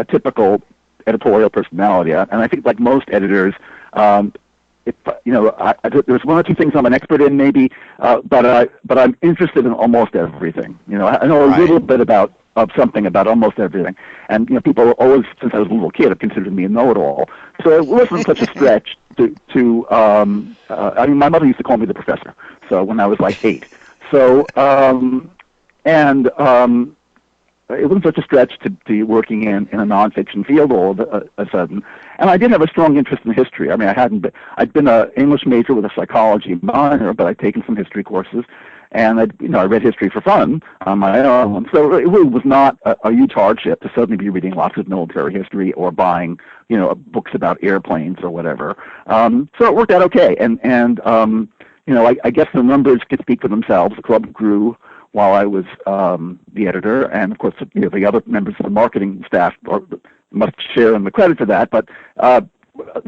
typical editorial personality, and I think like most editors, there's one or two things I'm an expert in maybe, but I'm interested in almost everything. I know a little bit about something about almost everything, and people always, since I was a little kid, have considered me a know-it-all. So it wasn't such a stretch to I mean, my mother used to call me the professor. So when I was like 8, it wasn't such a stretch to be working in a nonfiction field all of a sudden. And I did have a strong interest in history. I mean, I'd been an English major with a psychology minor, but I'd taken some history courses, and I read history for fun on my own. So it really was not a huge hardship to suddenly be reading lots of military history or buying, books about airplanes or whatever. So it worked out okay. And I guess the numbers could speak for themselves. The club grew while I was the editor, and of course, the other members of the marketing staff must share in the credit for that. But at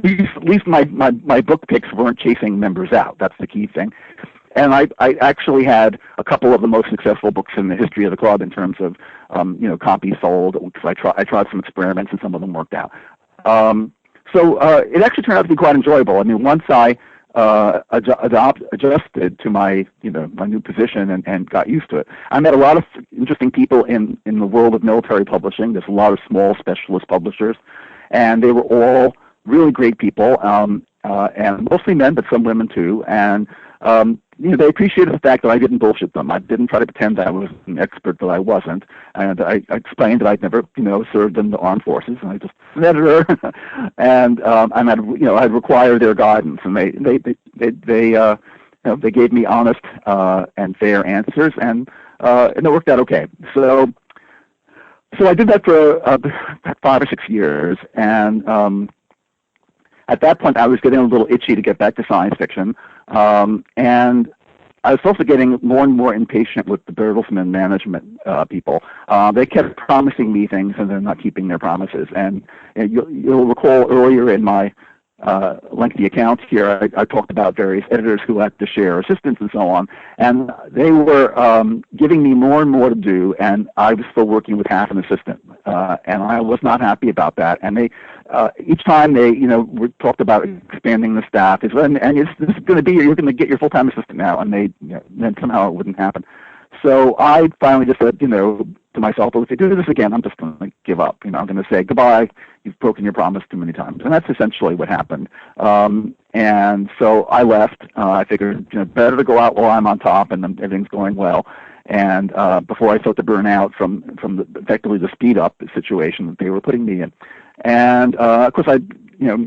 least my book picks weren't chasing members out. That's the key thing. And I actually had a couple of the most successful books in the history of the club in terms of copies sold. I tried some experiments, and some of them worked out. So it actually turned out to be quite enjoyable. I mean, once I adjusted to my new position and got used to it, I met a lot of interesting people in the world of military publishing. There's a lot of small specialist publishers, and they were all really great people, and mostly men, but some women too. And they appreciated the fact that I didn't bullshit them. I didn't try to pretend that I was an expert that I wasn't, and I explained that I'd never, served in the armed forces, and I just an editor, and I'd require their guidance, and they gave me honest and fair answers, and it worked out okay. So I did that for 5 or 6 years, and at that point I was getting a little itchy to get back to science fiction, and I was also getting more and more impatient with the Bertelsmann management people. They kept promising me things, and they're not keeping their promises. And you'll recall earlier in my lengthy account here, I talked about various editors who had to share assistants and so on, and they were giving me more and more to do, and I was still working with half an assistant, and I was not happy about that. And they each time they talked about expanding the staff, this is going to be, you're going to get your full-time assistant now, and then somehow it wouldn't happen. So I finally just said, to myself, well, if you do this again, I'm just going to give up. I'm going to say goodbye. You've broken your promise too many times, and that's essentially what happened. And so I left. I figured, better to go out while I'm on top and everything's going well, and before I start to burn out from effectively the speed up situation that they were putting me in. And of course, I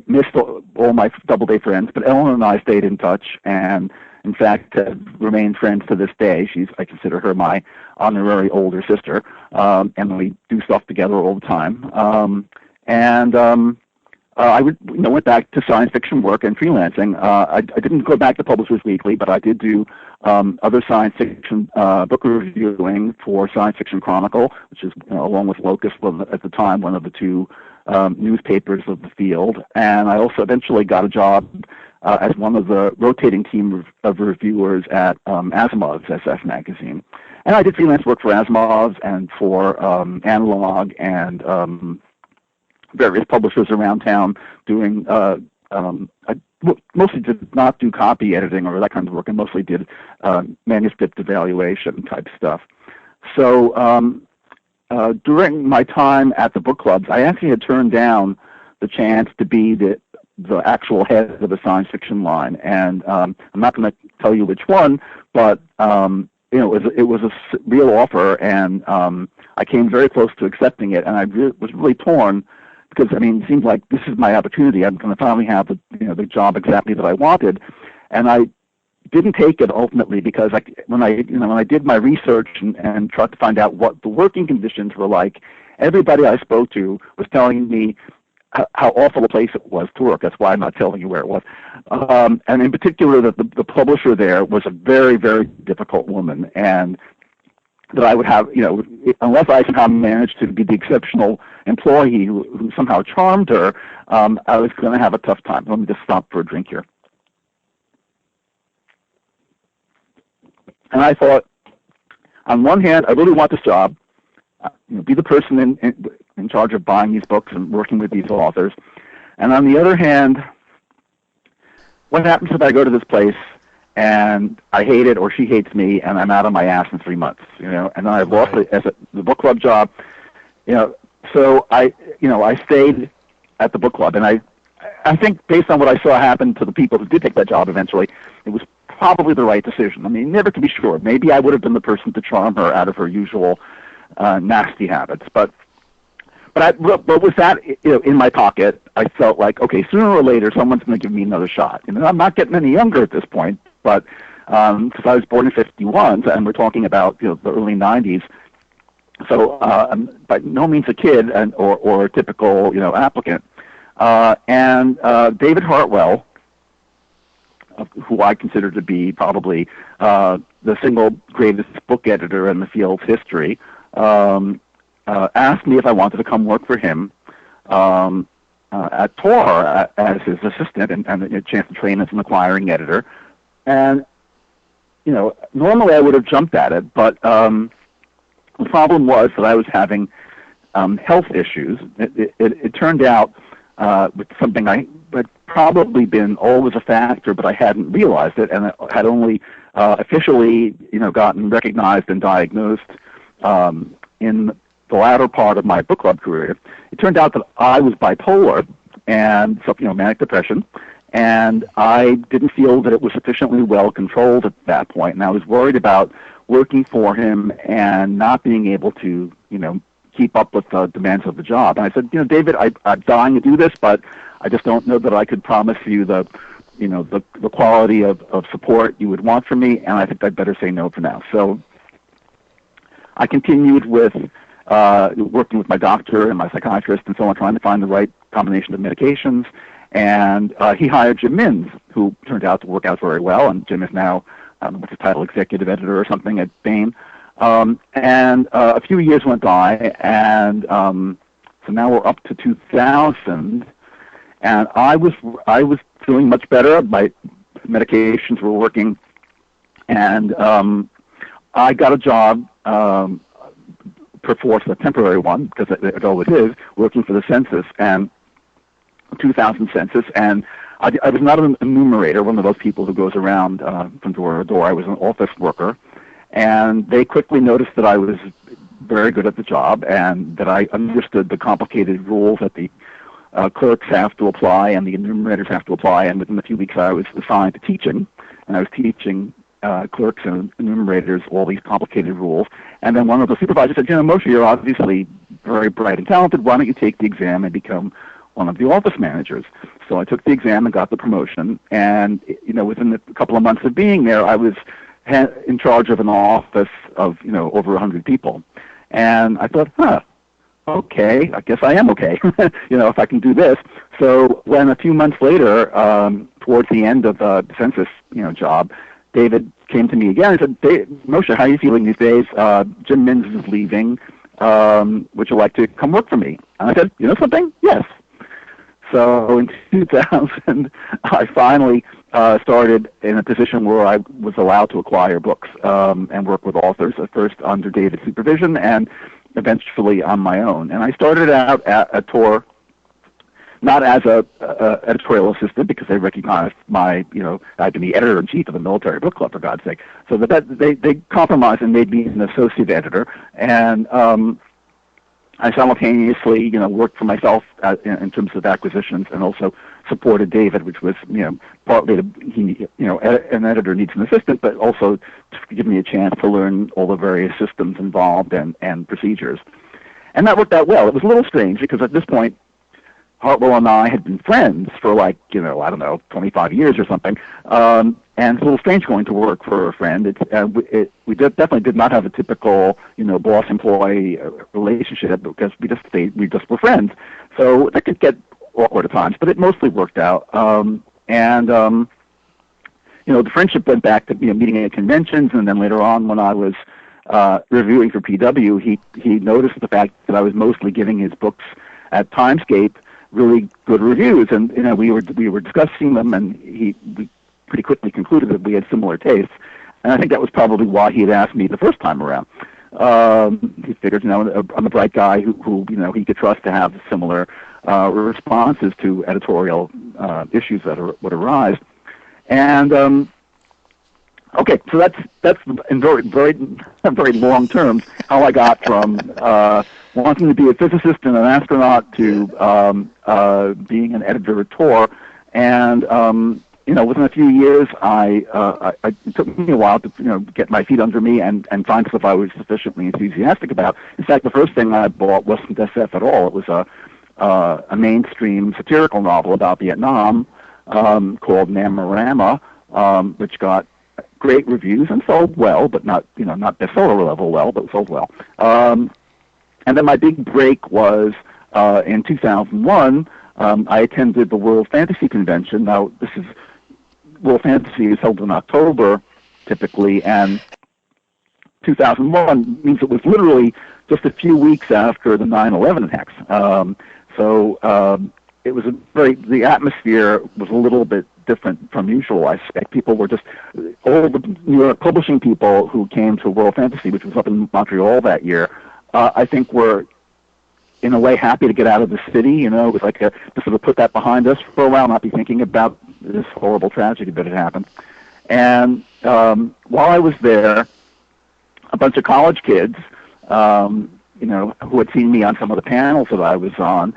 missed all my Doubleday friends, but Ellen and I stayed in touch, and in fact, remain friends to this day. I consider her my honorary older sister, and we do stuff together all the time. I went back to science fiction work and freelancing. I didn't go back to Publishers Weekly, but I did do other science fiction book reviewing for Science Fiction Chronicle, which is, along with Locus, at the time, one of the two newspapers of the field. And I also eventually got a job as one of the rotating team of reviewers at Asimov's SF magazine. And I did freelance work for Asimov's and for Analog and various publishers around town doing, I mostly did not do copy editing or that kind of work, and mostly did manuscript evaluation type stuff. So during my time at the book clubs, I actually had turned down the chance to be the actual head of the science fiction line, and I'm not going to tell you which one, but it was a real offer, and I came very close to accepting it, and I was really torn because it seemed like this is my opportunity. I'm going to finally have the job exactly that I wanted, and I didn't take it ultimately because when I did my research and tried to find out what the working conditions were like, everybody I spoke to was telling me how awful a place it was to work. That's why I'm not telling you where it was. And in particular, that the publisher there was a very, very difficult woman, and that I would have, unless I somehow managed to be the exceptional employee who somehow charmed her, I was going to have a tough time. Let me just stop for a drink here. And I thought, on one hand, I really want this job, be the person in charge of buying these books and working with these authors. And on the other hand, what happens if I go to this place and I hate it, or she hates me, and I'm out of my ass in 3 months, and then I've lost the book club job, So I stayed at the book club, and I think based on what I saw happen to the people who did take that job eventually, it was probably the right decision. Never to be sure. Maybe I would have been the person to charm her out of her usual nasty habits, but with that in my pocket, I felt like, okay, sooner or later someone's going to give me another shot. I'm not getting any younger at this point, but because I was born in '51, and we're talking about the early '90s, so I'm by no means a kid or a typical applicant. And David Hartwell, who I consider to be probably the single greatest book editor in the field's history, asked me if I wanted to come work for him at Tor as his assistant and a chance to train as an acquiring editor. And, normally I would have jumped at it, but the problem was that I was having health issues. It turned out with something I had probably been always a factor, but I hadn't realized it, and I had only officially, gotten recognized and diagnosed in the latter part of my book club career. It turned out that I was bipolar and manic depression, And I didn't feel that it was sufficiently well controlled at that point, and I was worried about working for him and not being able to, keep up with the demands of the job. And I said, David, I'm dying to do this, but I just don't know that I could promise you the quality of support you would want from me, and I think I'd better say no for now. So I continued with working with my doctor and my psychiatrist and so on, trying to find the right combination of medications. And he hired Jim Minns, who turned out to work out very well, and Jim is now, I don't know what's his title, executive editor or something at Bain. And a few years went by, and so now we're up to 2000, and I was feeling much better. My medications were working, and I got a job, perforce a temporary one, because it always is, working for the census, and 2000 census, and I was not an enumerator, one of those people who goes around from door to door. I was an office worker. And they quickly noticed that I was very good at the job and that I understood the complicated rules that the clerks have to apply and the enumerators have to apply. And within a few weeks, I was assigned to teaching, and I was teaching clerks and enumerators all these complicated rules. And then one of the supervisors said, Moshe, you're obviously very bright and talented. Why don't you take the exam and become one of the office managers? So I took the exam and got the promotion. And, within a couple of months of being there, I was in charge of an office of, over 100 people. And I thought, okay, I guess I am okay, if I can do this. So when a few months later, towards the end of the census, job, David came to me again and said, Moshe, how are you feeling these days? Jim Minns is leaving. Would you like to come work for me? And I said, you know something? Yes. So in 2000, I finally started in a position where I was allowed to acquire books and work with authors, at first under David's supervision and eventually on my own. And I started out at Tor not as a editorial assistant, because they recognized my, I'd been the editor-in-chief of the Military Book Club, for God's sake. So they compromised and made me an associate editor. And I simultaneously, worked for myself in terms of acquisitions, and also supported David, which was, partly an editor needs an assistant, but also to give me a chance to learn all the various systems involved and procedures. And that worked out well. It was a little strange because at this point, Hartwell and I had been friends for 25 years or something. And it's a little strange going to work for a friend. We definitely did not have a typical, boss-employee relationship, because we just were friends. So that could get awkward at times, but it mostly worked out. The friendship went back to meeting at conventions, and then later on, when I was reviewing for PW, he noticed the fact that I was mostly giving his books at Timescape really good reviews, and we were discussing them, and we pretty quickly concluded that we had similar tastes, and I think that was probably why he had asked me the first time around. He figured, I'm a bright guy who he could trust to have similar responses to editorial issues that would arise. And okay, so that's in very very long terms how I got from wanting to be a physicist and an astronaut to being an editor at Tor. And within a few years, it took me a while to get my feet under me and find stuff I was sufficiently enthusiastic about. In fact, the first thing I bought wasn't SF at all. It was a mainstream satirical novel about Vietnam called Namarama, which got great reviews and sold well, but not bestseller level well, but sold well. And then my big break was in 2001. I attended the World Fantasy Convention. Now, World Fantasy is held in October, typically, and 2001 means it was literally just a few weeks after the 9/11 attacks. It was the atmosphere was a little bit different from usual, I suspect. People were just, all the New York publishing people who came to World Fantasy, which was up in Montreal that year, I think were, in a way, happy to get out of the city. It was like to sort of put that behind us for a while, not be thinking about this horrible tragedy that had happened. And while I was there, a bunch of college kids, who had seen me on some of the panels that I was on,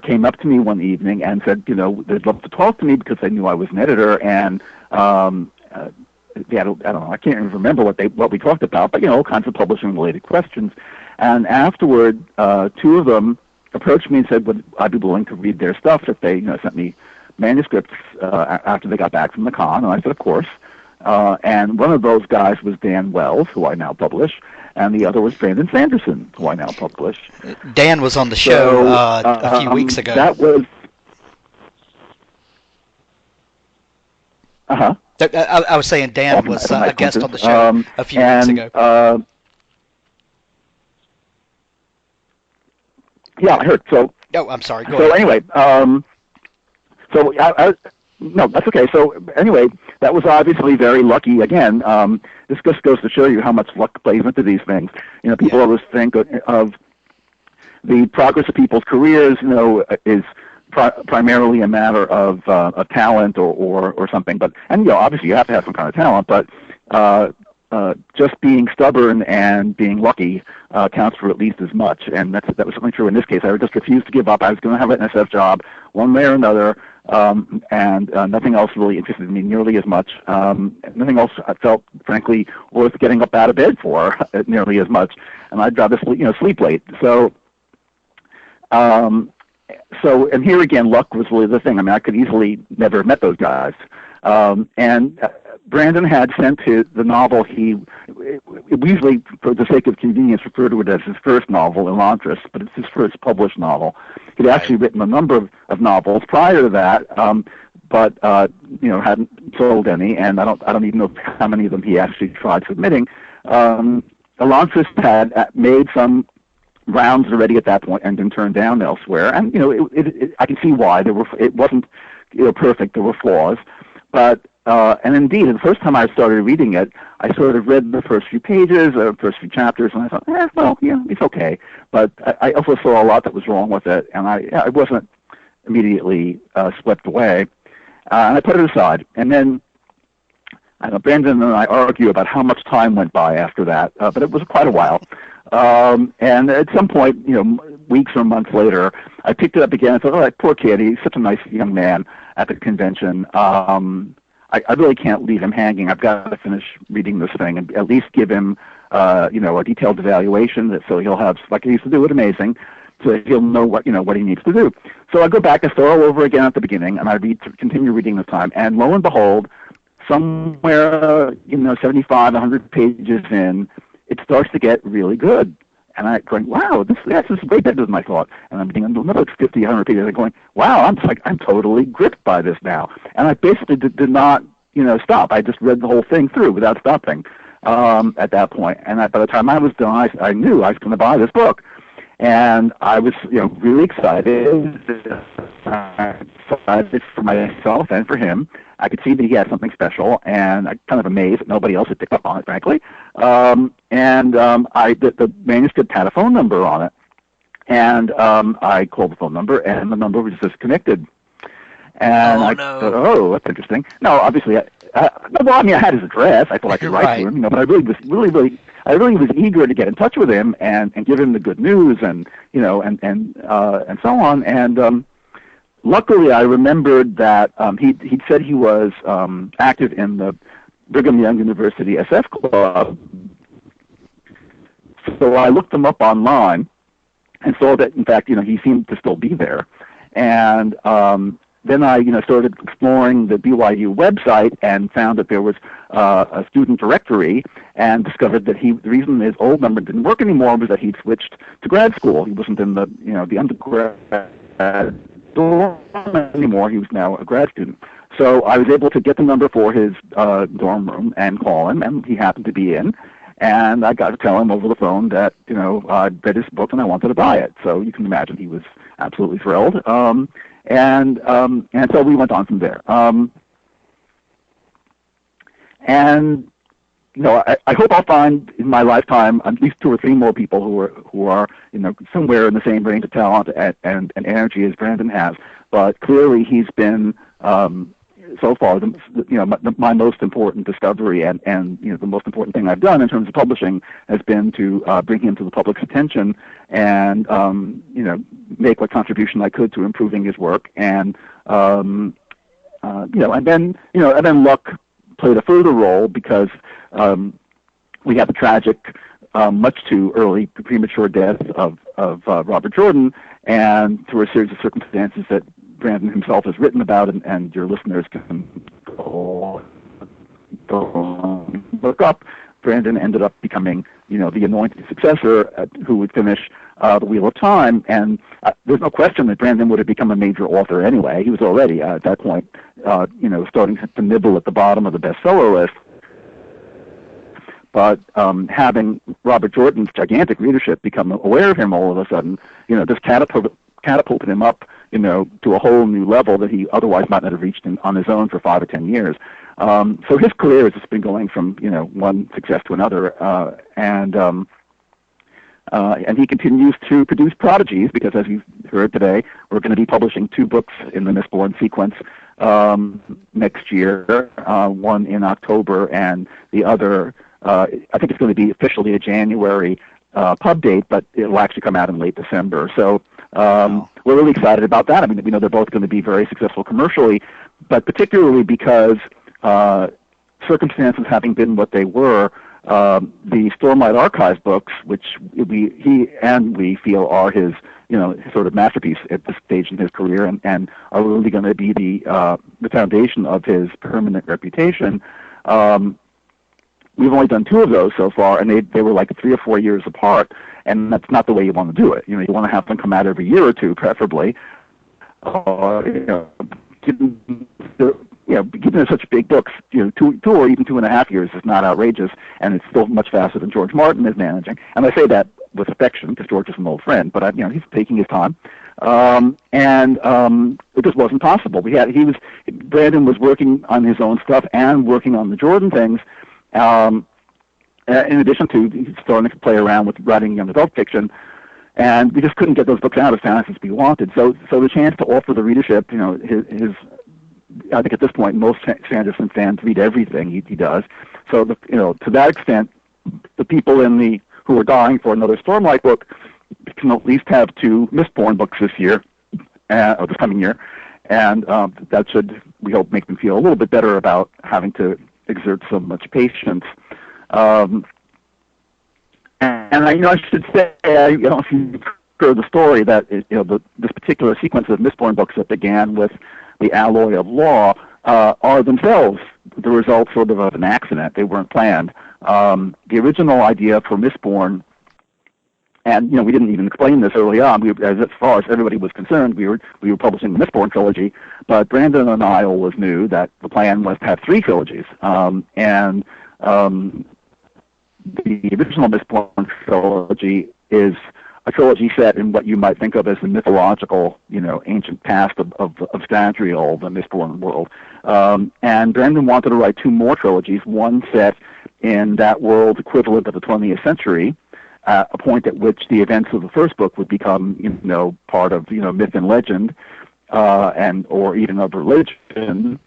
came up to me one evening and said, they'd love to talk to me because they knew I was an editor, and they had, I don't know, I can't even remember what we talked about, but all kinds of publishing-related questions. And afterward, two of them approached me and said, would I be willing to read their stuff if they sent me manuscripts after they got back from the con? And I said, of course. And one of those guys was Dan Wells, who I now publish, and the other was Brandon Sanderson, who I now publish. Dan was on the show a few weeks ago. That was... Uh-huh. I was saying Dan was a guest on the show a few weeks ago. Yeah, I heard. So. Oh, I'm sorry. Go ahead. Anyway, no, that's okay. So anyway, that was obviously very lucky. Again, this just goes to show you how much luck plays into these things. People always think of the progress of people's careers, is primarily a matter of talent or something. But obviously you have to have some kind of talent. But just being stubborn and being lucky counts for at least as much. And that was certainly true in this case. I just refused to give up. I was going to have an SF job one way or another. And nothing else really interested me nearly as much. Nothing else I felt, frankly, worth getting up out of bed for nearly as much. And I'd rather sleep late. So, and here again, luck was really the thing. I mean, I could easily never have met those guys. And Brandon had sent the novel. We usually, for the sake of convenience, refer to it as his first novel, Elantris, but it's his first published novel. He'd actually written a number of novels prior to that, but hadn't sold any, and I don't even know how many of them he actually tried submitting. Elantris had made some rounds already at that point and been turned down elsewhere, and I can see why. It wasn't perfect. There were flaws, but. And indeed, the first time I started reading it, I sort of read the first few pages, first few chapters, and I thought, it's okay. But I also saw a lot that was wrong with it, and I wasn't immediately swept away. And I put it aside. And then Brandon and I argue about how much time went by after that, but it was quite a while. And at some point, weeks or months later, I picked it up again and thought, oh, that poor kid, he's such a nice young man at the convention. I really can't leave him hanging. I've got to finish reading this thing and at least give him, a detailed evaluation so he'll have, like he used to do at Amazing, so he'll know what he needs to do. So I go back and start all over again at the beginning, and I continue reading this time, and lo and behold, somewhere, 75, 100 pages in, it starts to get really good. And I'm going, wow, this is way better than I thought. And I'm reading another 50, 100 pages. I'm going, wow, I'm totally gripped by this now. And I basically did not, stop. I just read the whole thing through without stopping at that point. And by the time I was done, I knew I was going to buy this book. And I was, really excited. Excited for myself and for him. I could see that he had something special, and I'm kind of amazed that nobody else had picked up on it, frankly. The manuscript had a phone number on it, and I called the phone number, and the number was disconnected. And I thought, oh, that's interesting. No, obviously, I had his address. I thought I could write to him, but I really was eager to get in touch with him and give him the good news, and and so on. And luckily, I remembered that he'd said he was active in the Brigham Young University SF Club. So I looked him up online and saw that, in fact, he seemed to still be there. And then I, started exploring the BYU website and found that there was a student directory, and discovered that the reason his old number didn't work anymore was that he'd switched to grad school. He wasn't in the, the undergrad dorm anymore. He was now a grad student. So I was able to get the number for his dorm room and call him, and he happened to be in. And I got to tell him over the phone that, I'd read his book and I wanted to buy it. So you can imagine he was absolutely thrilled. And so we went on from there. I hope I'll find in my lifetime at least 2 or 3 more people who are somewhere in the same range of talent and energy as Brandon has. But clearly he's been so far, my most important discovery and the most important thing I've done in terms of publishing has been to bring him to the public's attention and make what contribution I could to improving his work. And and then luck played a further role because we had the tragic, much too early, premature death of Robert Jordan, and through a series of circumstances that Brandon himself has written about, and your listeners can go look up. Brandon ended up becoming, the anointed successor who would finish the Wheel of Time, and there's no question that Brandon would have become a major author anyway. He was already at that point, starting to nibble at the bottom of the bestseller list. But having Robert Jordan's gigantic readership become aware of him all of a sudden, just catapulted him up, to a whole new level that he otherwise might not have reached on his own for 5 or 10 years. So his career has just been going from, one success to another, and he continues to produce prodigies because, as you've heard today, we're going to be publishing 2 books in the Mistborn sequence next year, one in October and the other, I think it's going to be officially a January pub date, but it will actually come out in late December. So we're really excited about that. I mean, we know they're both going to be very successful commercially, but particularly because circumstances having been what they were, the Stormlight Archive books, which he and we feel are his, his sort of masterpiece at this stage in his career, and are really going to be the foundation of his permanent reputation. We've only done 2 of those so far, and they were like 3 or 4 years apart, and that's not the way you want to do it. You want to have them come out every year or 2, preferably. Given such big books, 2 or even 2.5 years is not outrageous, and it's still much faster than George Martin is managing. And I say that with affection because George is an old friend, but he's taking his time, and it just wasn't possible. Brandon was working on his own stuff and working on the Jordan things. In addition to starting to play around with writing young adult fiction, and we just couldn't get those books out as fast as we wanted. So the chance to offer the readership, his I think at this point most Sanderson fans read everything he does. So to that extent, the people who are dying for another Stormlight book can at least have 2 Mistborn books this year, or this coming year, and that should, we hope, make them feel a little bit better about having to exert so much patience. And I should say, if you've heard the story, that this particular sequence of Mistborn books that began with the Alloy of Law are themselves the result sort of an accident. They weren't planned. The original idea for Mistborn, and we didn't even explain this early on. As far as everybody was concerned, we were publishing the Mistborn trilogy, but Brandon and I always knew that the plan was to have 3 trilogies. The original Mistborn trilogy is a trilogy set in what you might think of as the mythological, ancient past of Scadrial, the Mistborn world. And Brandon wanted to write 2 more trilogies, one set in that world equivalent of the 20th century, a point at which the events of the first book would become, part of, myth and legend, or even of religion.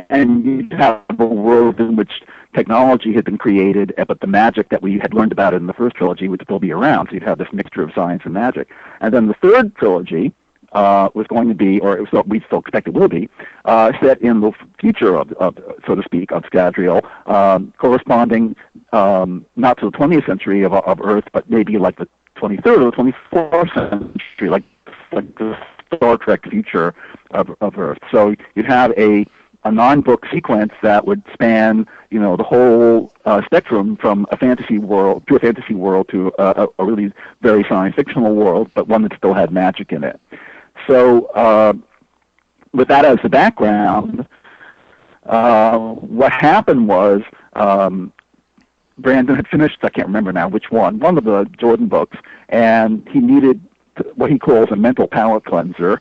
And you have a world in which technology had been created, but the magic that we had learned about in the first trilogy would still be around. So you'd have this mixture of science and magic. And then the third trilogy was going to be, or we still expect it will be, set in the future of so to speak, of Scadrial, corresponding not to the 20th century of Earth, but maybe like the 23rd or the 24th century, like the Star Trek future of Earth. So you'd have a 9-book sequence that would span, the whole spectrum from a fantasy world to a really very science fictional world, but one that still had magic in it. So with that as the background, what happened was Brandon had finished, I can't remember now which one of the Jordan books, and he needed what he calls a mental palate cleanser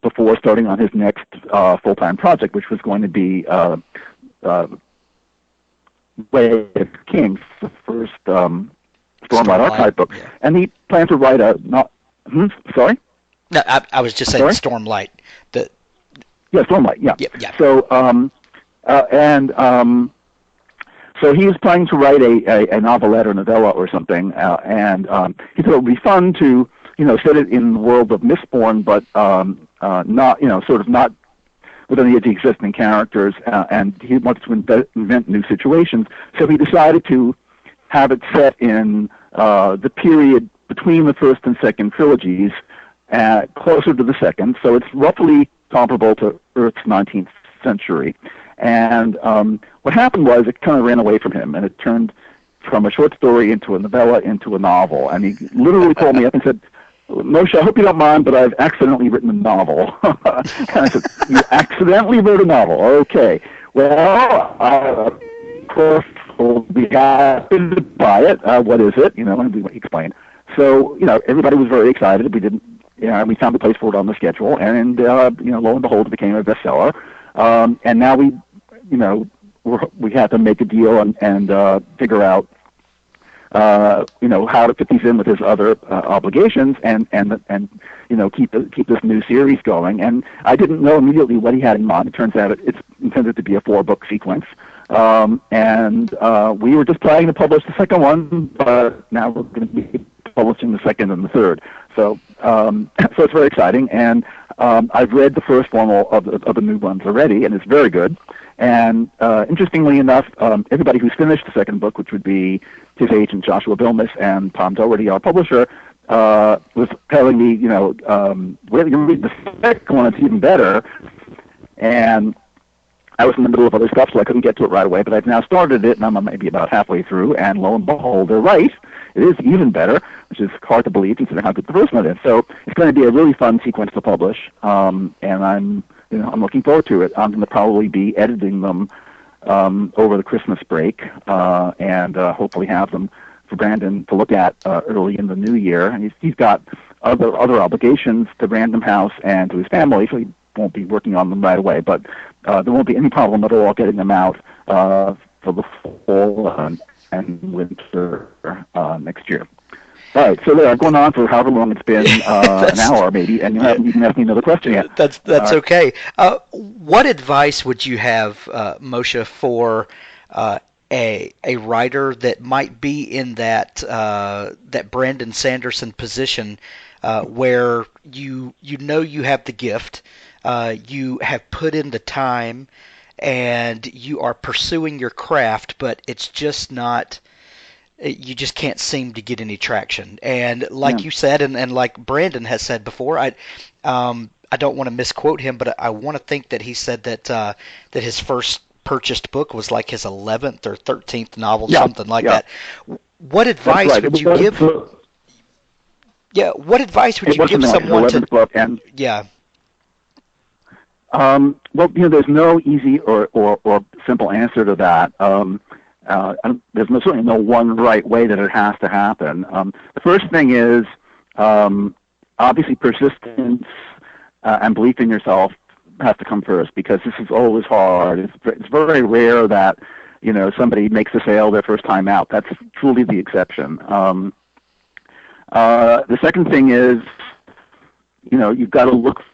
before starting on his next full-time project, which was going to be Way of Kings, the first Stormlight Archive book. Yeah. And he planned to write sorry? No, I was just saying Stormlight. Yeah, Stormlight. Yeah. Yep. Yeah. So so he was planning to write a novelette or novella or something, and he thought it would be fun to set it in the world of Mistborn, but not sort of not with any of the existing characters, and he wanted to invent new situations. So he decided to have it set in the period between the first and second trilogies, closer to the second. So it's roughly comparable to Earth's 19th century. And what happened was it kind of ran away from him, and it turned from a short story into a novella into a novel. And he literally called me up and said, Moshe, I hope you don't mind, but I've accidentally written a novel. And I said, you accidentally wrote a novel? Okay. Well, of course, we'll be happy to buy it. What is it? And we explained. So, everybody was very excited. We didn't, we found a place for it on the schedule, and lo and behold, it became a bestseller. And now we had to make a deal and figure out how to fit these in with his other obligations and keep this new series going. And I didn't know immediately what he had in mind. It turns out it's intended to be a 4-book sequence. And we were just planning to publish the second one, but now we're going to be publishing the second and the third. So it's very exciting. And I've read the first one of the new ones already, and it's very good. And interestingly enough, everybody who's finished the second book, which would be his agent Joshua Bilmes and Tom Doherty, our publisher, was telling me, wait, you read the second one, it's even better. And I was in the middle of other stuff, so I couldn't get to it right away. But I've now started it, and I'm maybe about halfway through. And lo and behold, they're right. It is even better, which is hard to believe considering how good the first one is. So it's going to be a really fun sequence to publish, and I'm looking forward to it. I'm going to probably be editing them over the Christmas break, and hopefully have them for Brandon to look at early in the new year. And he's got other obligations to Random House and to his family, so he won't be working on them right away. But there won't be any problem at all getting them out for the fall and winter next year. All right, so there, going on for however long it's been, an hour maybe, and you haven't even asked me another question yet. That's okay. What advice would you have, Moshe, for a writer that might be in that Brandon Sanderson position, where you have the gift, you have put in the time, and you are pursuing your craft, but it's just not. You just can't seem to get any traction. And like you said, and like Brandon has said before, I don't want to misquote him, but I want to think that he said that his first purchased book was like his 11th or 13th novel, something like that. What advice would you give? What advice would you give someone to? Book and, yeah. Well, there's no easy or simple answer to that. There's certainly no one right way that it has to happen. The first thing is obviously persistence and belief in yourself has to come first, because this is always hard. It's very rare that somebody makes a sale their first time out. That's truly the exception. The second thing is you've got to look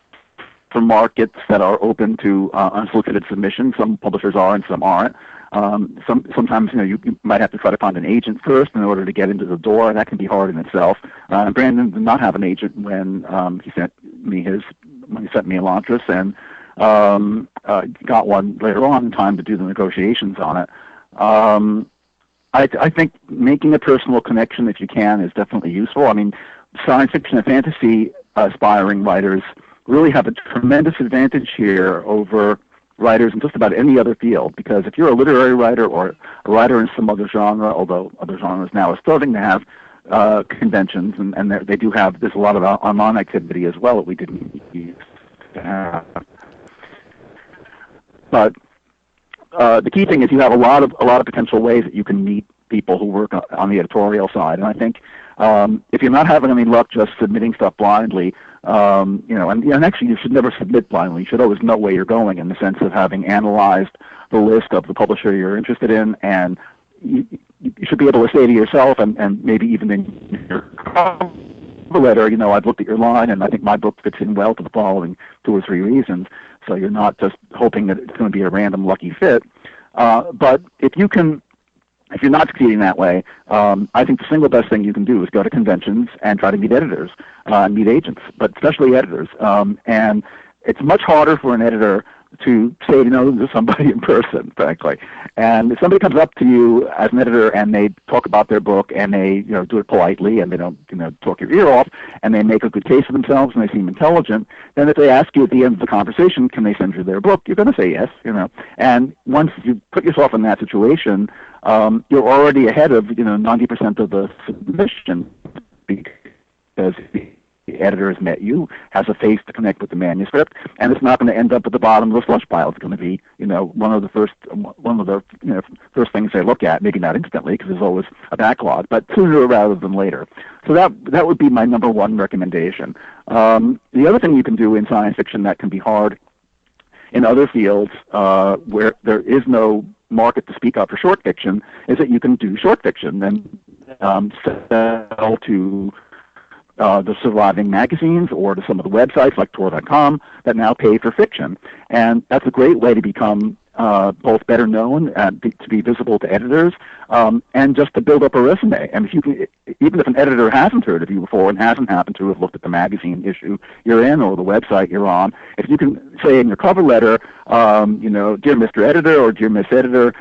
for markets that are open to unsolicited submissions. Some publishers are and some aren't. Sometimes you might have to try to find an agent first in order to get into the door. That can be hard in itself. Brandon did not have an agent when he sent me Elantris, and got one later on in time to do the negotiations on it. I think making a personal connection, if you can, is definitely useful. I mean, science fiction and fantasy aspiring writers really have a tremendous advantage here over writers in just about any other field, because if you're a literary writer or a writer in some other genre, although other genres now are starting to have conventions, and they do have, there's a lot of online activity as well that we didn't used to have. But the key thing is you have a lot of potential ways that you can meet people who work on the editorial side, and I think if you're not having any luck just submitting stuff blindly, and actually you should never submit blindly. You should always know where you're going, in the sense of having analyzed the list of the publisher you're interested in, and you should be able to say to yourself, and maybe even in your letter, I've looked at your line, and I think my book fits in well to the following 2 or 3 reasons. So you're not just hoping that it's going to be a random lucky fit. But if you're not succeeding that way, I think the single best thing you can do is go to conventions and try to meet editors, meet agents, but especially editors. And it's much harder for an editor to say no to somebody in person, frankly. And if somebody comes up to you as an editor and they talk about their book and they do it politely and they don't talk your ear off and they make a good case of themselves and they seem intelligent, then if they ask you at the end of the conversation, can they send you their book, you're going to say yes. And once you put yourself in that situation, you're already ahead of 90% of the submission, because the editor has met you, has a face to connect with the manuscript, and it's not going to end up at the bottom of the slush pile. It's going to be, one of the first things they look at. Maybe not instantly, because there's always a backlog, but sooner rather than later. So that would be my number one recommendation. The other thing you can do in science fiction that can be hard in other fields where there is no market to speak of for short fiction is that you can do short fiction and sell to the surviving magazines or to some of the websites like Tor.com that now pay for fiction. And that's a great way to become both better known and to be visible to editors, and just to build up a resume. And if you can, even if an editor hasn't heard of you before and hasn't happened to have looked at the magazine issue you're in or the website you're on, if you can say in your cover letter, dear Mr. Editor or dear Miss Editor,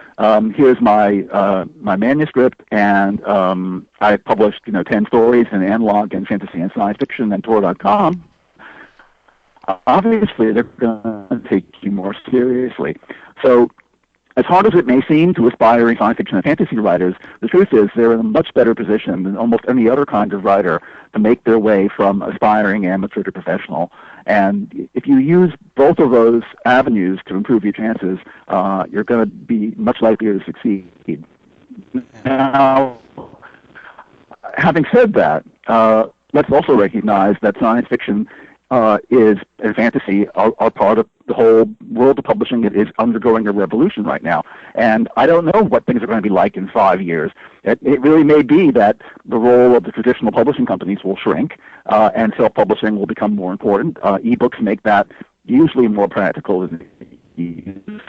here's my my manuscript, and I published 10 stories in analog and fantasy and science fiction and Tor.com. Obviously, they're going to take you more seriously. So, as hard as it may seem to aspiring science fiction and fantasy writers, the truth is they're in a much better position than almost any other kind of writer to make their way from aspiring amateur to professional. And if you use both of those avenues to improve your chances, you're going to be much likelier to succeed. Now, having said that, let's also recognize that science fiction and fantasy are part of the whole world of publishing. It is undergoing a revolution right now. And I don't know what things are going to be like in 5 years. It really may be that the role of the traditional publishing companies will shrink, and self-publishing will become more important. E-books make that usually more practical than it used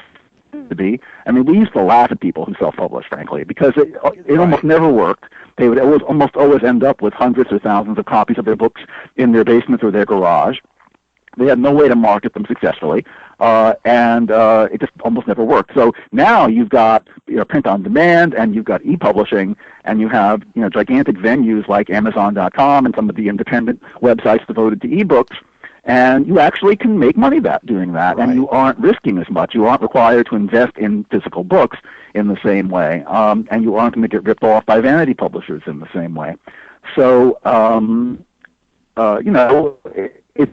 to be. I mean, we used to laugh at people who self-publish, frankly, because it almost never worked. They would almost always end up with hundreds or thousands of copies of their books in their basement or their garage. They had no way to market them successfully, and it just almost never worked. So now you've got print on demand, and you've got e-publishing, and you have gigantic venues like Amazon.com and some of the independent websites devoted to e-books, and you actually can make money doing that, right. And you aren't risking as much. You aren't required to invest in physical books in the same way, and you aren't going to get ripped off by vanity publishers in the same way. So, if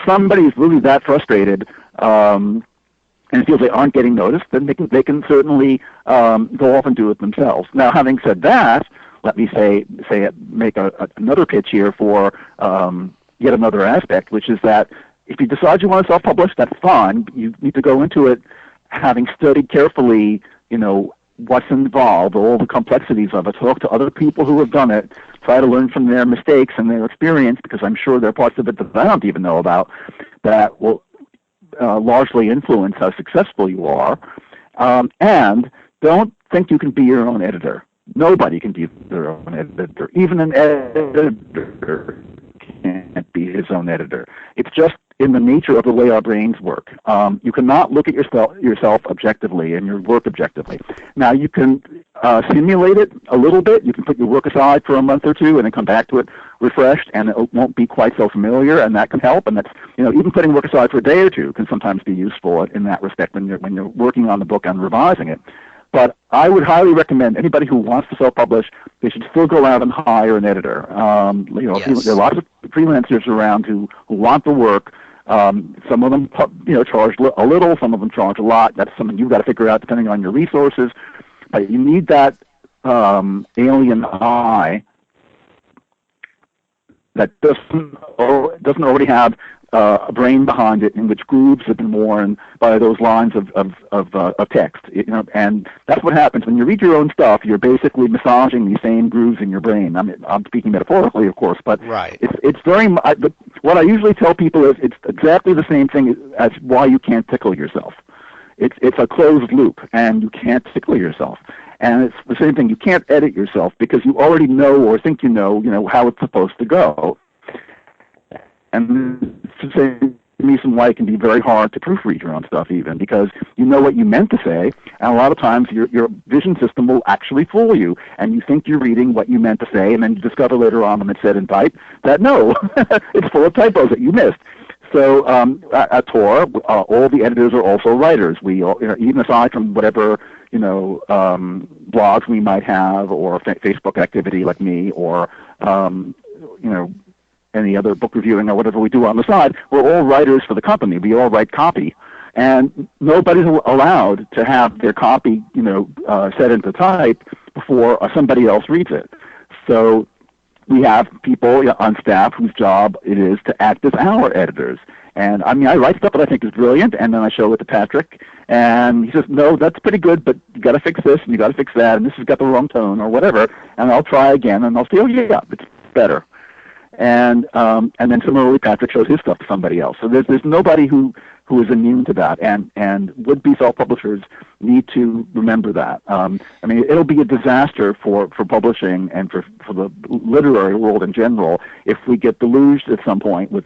somebody's really that frustrated and feels they aren't getting noticed, then they can certainly go off and do it themselves. Now, having said that, let me make another pitch here for yet another aspect, which is that if you decide you want to self-publish, that's fine. You need to go into it having studied carefully, what's involved, all the complexities of it. Talk to other people who have done it. Try to learn from their mistakes and their experience, because I'm sure there are parts of it that I don't even know about that will largely influence how successful you are. And don't think you can be your own editor. Nobody can be their own editor. Even an editor can't be his own editor. It's just in the nature of the way our brains work. You cannot look at yourself objectively and your work objectively. Now, you can simulate it a little bit. You can put your work aside for a month or two and then come back to it refreshed, and it won't be quite so familiar, and that can help. And that's, even putting work aside for a day or two can sometimes be useful in that respect when you're working on the book and revising it. But I would highly recommend anybody who wants to self-publish, they should still go out and hire an editor. Yes. There are lots of freelancers around who want the work. Some of them, charge a little. Some of them charge a lot. That's something you've got to figure out depending on your resources. But you need that alien eye that doesn't already have a brain behind it in which grooves have been worn by those lines of text. And that's what happens when you read your own stuff. You're basically massaging these same grooves in your brain. I'm speaking metaphorically, of course, but Right. it's very. But what I usually tell people is it's exactly the same thing as why you can't tickle yourself. It's a closed loop, and you can't tickle yourself. And it's the same thing. You can't edit yourself because you already know or think you know how it's supposed to go. And it's the same reason why it can be very hard to proofread your own stuff, even because you know what you meant to say, and a lot of times your vision system will actually fool you, and you think you're reading what you meant to say, and then you discover later on when it's said in type that no, it's full of typos that you missed. So at Tor, all the editors are also writers. We all, even aside from whatever blogs we might have, or Facebook activity like me, or any other book reviewing or whatever we do on the side, we're all writers for the company. We all write copy, and nobody's allowed to have their copy set into type before somebody else reads it. So we have people on staff whose job it is to act as our editors. And I write stuff that I think is brilliant, and then I show it to Patrick, and he says, "No, that's pretty good, but you got to fix this, and you got to fix that, and this has got the wrong tone, or whatever." And I'll try again, and I'll say, "Oh yeah, it's better." And then similarly, Patrick shows his stuff to somebody else. So there's nobody who is immune to that, and would-be self-publishers need to remember that. It'll be a disaster for publishing and for the literary world in general if we get deluged at some point with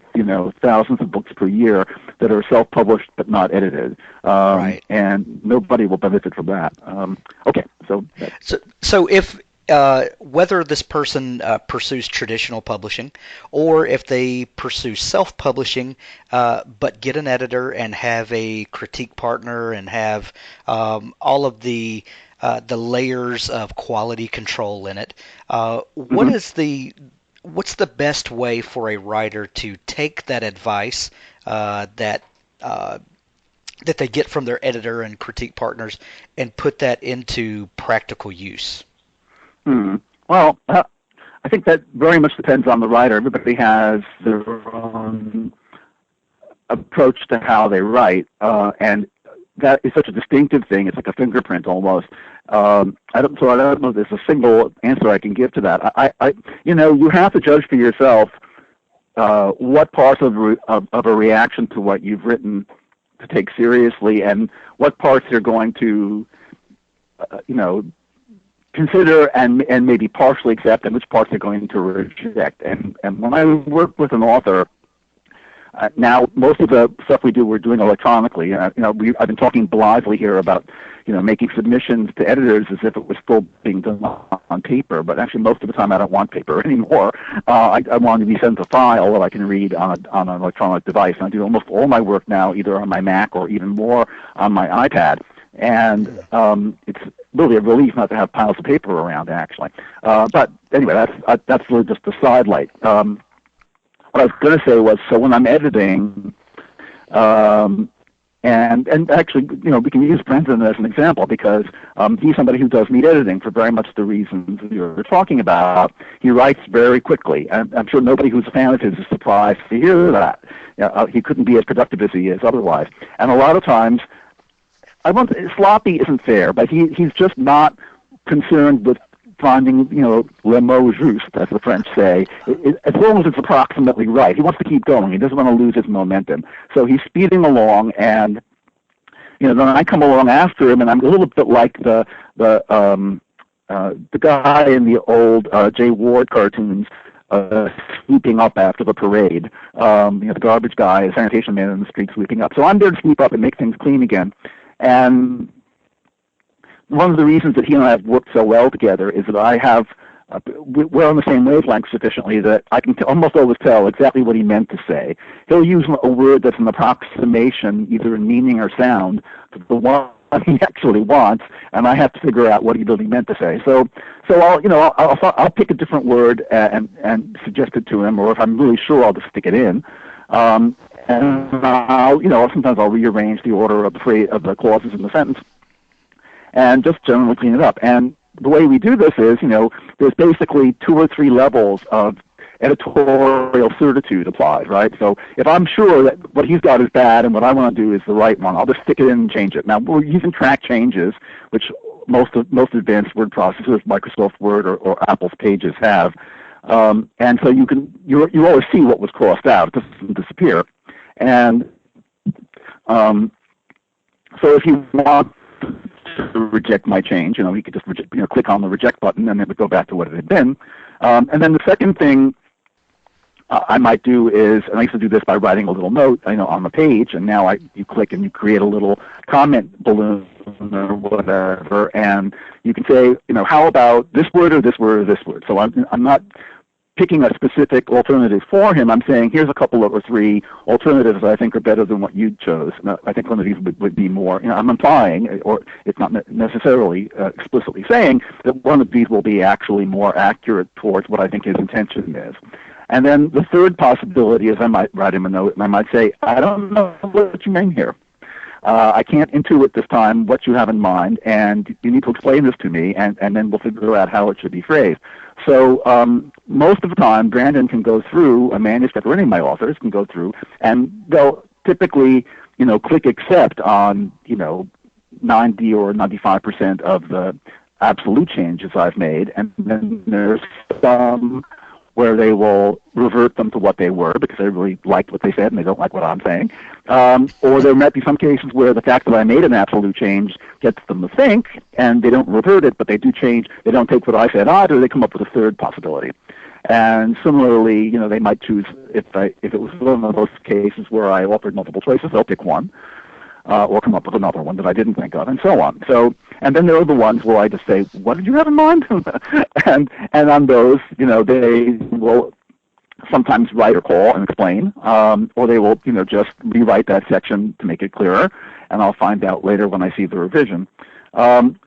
thousands of books per year that are self-published but not edited, Right. And nobody will benefit from that. Okay, so if whether this person pursues traditional publishing or if they pursue self-publishing but get an editor and have a critique partner and have all of the layers of quality control in it, what's the best way for a writer to take that advice that they get from their editor and critique partners and put that into practical use? Well, I think that very much depends on the writer. Everybody has their own approach to how they write, and that is such a distinctive thing. It's like a fingerprint almost. I don't know if there's a single answer I can give to that. You have to judge for yourself what parts of a reaction to what you've written to take seriously, and what parts you're going to, consider and maybe partially accept, and which parts they're going to reject. And when I work with an author, now most of the stuff we do, we're doing electronically. I've been talking blithely here about making submissions to editors as if it was still being done on paper, but actually most of the time I don't want paper anymore. I want to be sent a file that I can read on an electronic device. And I do almost all my work now either on my Mac or even more on my iPad. And it's really a relief not to have piles of paper around, actually. But anyway, that's really just the sidelight. What I was going to say was, so when I'm editing, and actually, we can use Brendan as an example because he's somebody who does meat editing for very much the reasons you're talking about. He writes very quickly, and I'm sure nobody who's a fan of his is surprised to hear that. He couldn't be as productive as he is otherwise. And a lot of times, sloppy isn't fair, but he's just not concerned with finding, le mot juste, as the French say, as long as it's approximately right. He wants to keep going. He doesn't want to lose his momentum. So he's speeding along, and then I come along after him, and I'm a little bit like the guy in the old Jay Ward cartoons, sweeping up after the parade. The garbage guy, sanitation man in the street sweeping up. So I'm there to sweep up and make things clean again. And one of the reasons that he and I have worked so well together is that we're on the same wavelength sufficiently that I can almost always tell exactly what he meant to say. He'll use a word that's an approximation, either in meaning or sound, to the one he actually wants, and I have to figure out what he really meant to say. So I'll pick a different word and suggest it to him, or if I'm really sure, I'll just stick it in. And sometimes I'll rearrange the order of the clauses in the sentence, and just generally clean it up. And the way we do this is, there's basically 2 or 3 levels of editorial certitude applies, right? So if I'm sure that what he's got is bad and what I want to do is the right one, I'll just stick it in and change it. Now, we're using track changes, which most advanced word processors, Microsoft Word or Apple's Pages have. And so you always see what was crossed out. It doesn't disappear. And so if you want to reject my change, he could just click on the reject button and it would go back to what it had been. And then the second thing I might do is, and I used to do this by writing a little note, on the page, and now you click and you create a little comment balloon or whatever, and you can say, how about this word or this word or this word? So I'm not picking a specific alternative for him. I'm saying here's a couple or three alternatives that I think are better than what you chose. And I think one of these would be more, I'm implying, or it's not necessarily explicitly saying, that one of these will be actually more accurate towards what I think his intention is. And then the third possibility is I might write him a note and I might say, I don't know what you mean here. I can't intuit this time what you have in mind, and you need to explain this to me, and then we'll figure out how it should be phrased. So most of the time, Brandon can go through a manuscript, or any of my authors can go through, and they'll typically, click accept on, 90 or 95% of the absolute changes I've made, and then there's some where they will revert them to what they were because they really liked what they said and they don't like what I'm saying. Or there might be some cases where the fact that I made an absolute change gets them to think, and they don't revert it, but they do change. They don't take what I said either. They come up with a third possibility. And similarly, they might choose, if it was one of those cases where I offered multiple choices, they'll pick one. Or come up with another one that I didn't think of, and so on. So, and then there are the ones where I just say, "What did you have in mind?" and on those, they will sometimes write or call and explain, or they will, just rewrite that section to make it clearer, and I'll find out later when I see the revision. And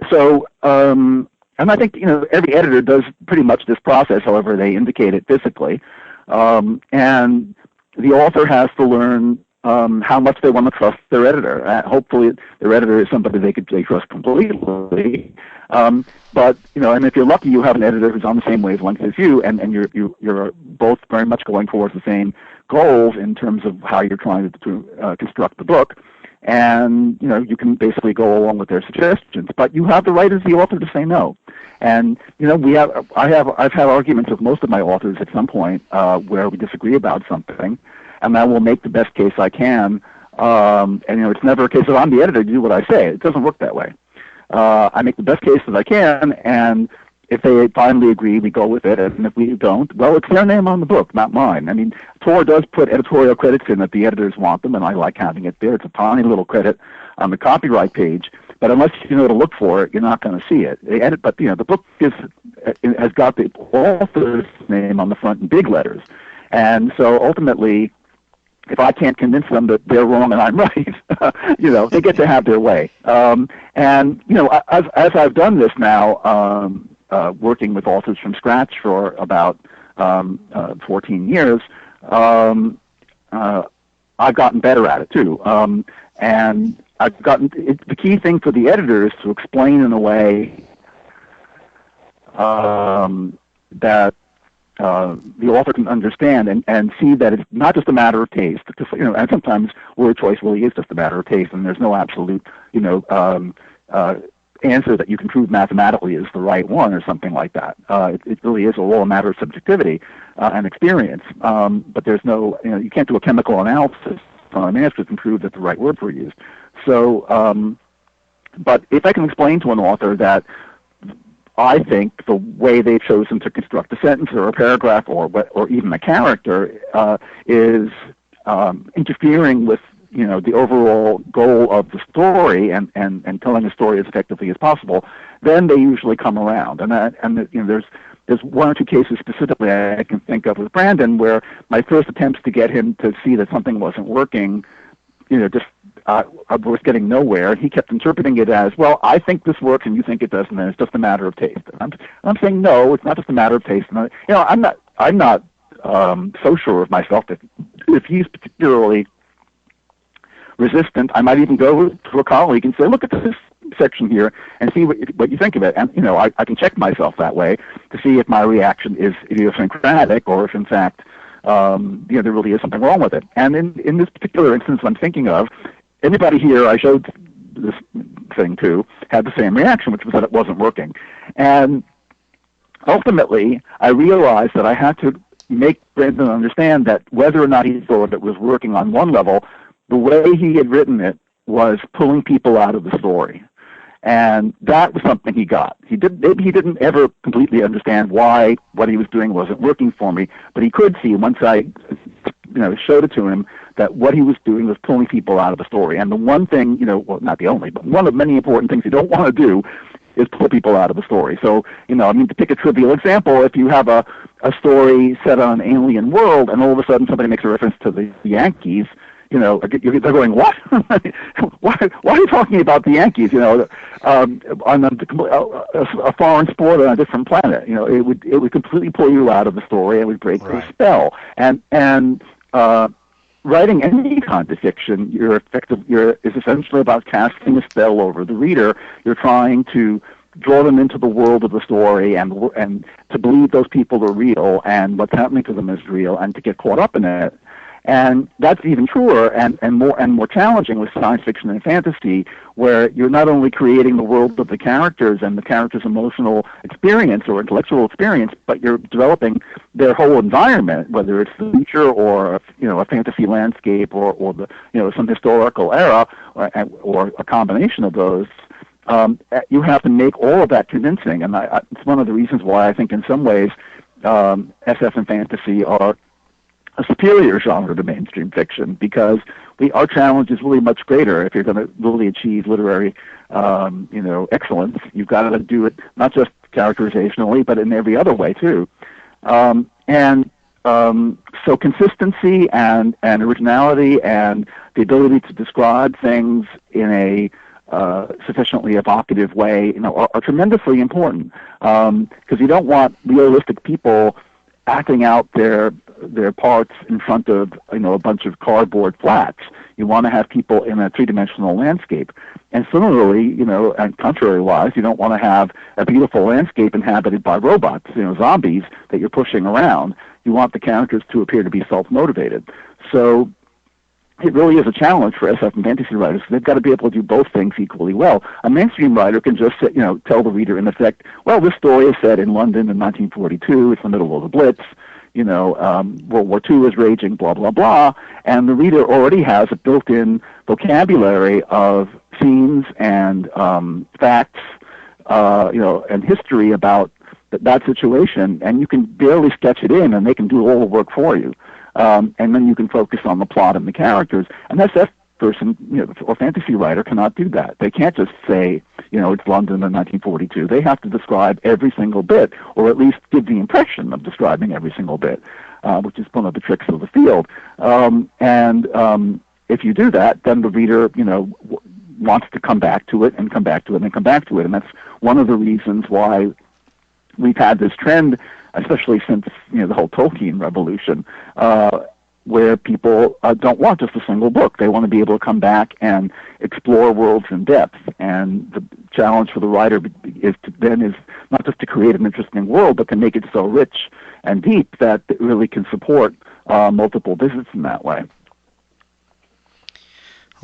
I think every editor does pretty much this process, however they indicate it physically, and the author has to learn how much they want to trust their editor. Hopefully, their editor is somebody they trust completely. But and if you're lucky, you have an editor who's on the same wavelength as you, and you're both very much going towards the same goals in terms of how you're trying to construct the book. And you can basically go along with their suggestions, but you have the right as the author to say no. And I've had arguments with most of my authors at some point where we disagree about something. And I will make the best case I can. And it's never a case of I'm the editor, do what I say. It doesn't work that way. I make the best case that I can, and if they finally agree, we go with it. And if we don't, well, it's their name on the book, not mine. I mean, Tor does put editorial credits in that the editors want them, and I like having it there. It's a tiny little credit on the copyright page. But unless you know to look for it, you're not going to see it. But the book has got the author's name on the front in big letters. And so ultimately, if I can't convince them that they're wrong and I'm right, they get to have their way. And as I've done this now, working with authors from scratch for about 14 years, I've gotten better at it too. And the key thing for the editor is to explain in a way that the author can understand and see that it's not just a matter of taste. Because, and sometimes word choice really is just a matter of taste, and there's no absolute, answer that you can prove mathematically is the right one or something like that. It really is all a matter of subjectivity and experience. But there's no, you can't do a chemical analysis on a manuscript and prove that the right words were used. So, but if I can explain to an author that I think the way they've chosen to construct a sentence or a paragraph or even a character is interfering with the overall goal of the story and telling the story as effectively as possible, then they usually come around. There's one or two cases specifically I can think of with Brandon where my first attempts to get him to see that something wasn't working, I was getting nowhere. He kept interpreting it as, well, I think this works and you think it doesn't, and it's just a matter of taste. And I'm saying, no, it's not just a matter of taste. And I'm not so sure of myself that if he's particularly resistant, I might even go to a colleague and say, look at this section here and see what you think of it. And, I can check myself that way to see if my reaction is idiosyncratic or if, in fact, there really is something wrong with it. And in this particular instance I'm thinking of, anybody here I showed this thing to had the same reaction, which was that it wasn't working. And ultimately, I realized that I had to make Brandon understand that whether or not he thought it was working on one level, the way he had written it was pulling people out of the story. And that was something he got. Maybe he didn't ever completely understand why what he was doing wasn't working for me, but he could see once I showed it to him that what he was doing was pulling people out of the story. And the one thing, well, not the only, but one of many important things you don't want to do is pull people out of the story. So, to pick a trivial example, if you have a story set on an alien world and all of a sudden somebody makes a reference to the Yankees, they're going, what? why are you talking about the Yankees? On a foreign sport on a different planet. It would completely pull you out of the story. It would break the spell. And writing any kind of fiction, is essentially about casting a spell over the reader. You're trying to draw them into the world of the story and to believe those people are real and what's happening to them is real and to get caught up in it. And that's even truer and more challenging with science fiction and fantasy, where you're not only creating the world of the characters and the characters' emotional experience or intellectual experience, but you're developing their whole environment, whether it's the future or a fantasy landscape or the some historical era or a combination of those. You have to make all of that convincing, and it's one of the reasons why I think in some ways SF and fantasy are a superior genre to mainstream fiction, because our challenge is really much greater. If you're going to really achieve literary, excellence, you've got to do it not just characterizationally, but in every other way too. So consistency and originality and the ability to describe things in a sufficiently evocative way, are tremendously important. Because you don't want realistic people acting out their parts in front of a bunch of cardboard flats. You want to have people in a three-dimensional landscape. And similarly, and contrary-wise, you don't want to have a beautiful landscape inhabited by robots, zombies that you're pushing around. You want the characters to appear to be self-motivated. So it really is a challenge for SF and fantasy writers. They've got to be able to do both things equally well. A mainstream writer can just tell the reader in effect, well, this story is set in London in 1942. It's the middle of the Blitz. World War II is raging, blah, blah, blah. And the reader already has a built-in vocabulary of scenes and facts, and history about that situation. And you can barely sketch it in, and they can do all the work for you. And then you can focus on the plot and the characters. And that person, or fantasy writer cannot do that. They can't just say, it's London in 1942. They have to describe every single bit, or at least give the impression of describing every single bit, which is one of the tricks of the field. If you do that, then the reader, wants to come back to it and come back to it and come back to it. And that's one of the reasons why we've had this trend, especially since the whole Tolkien revolution, where people don't want just a single book. They want to be able to come back and explore worlds in depth. And the challenge for the writer is not just to create an interesting world, but to make it so rich and deep that it really can support multiple visits in that way.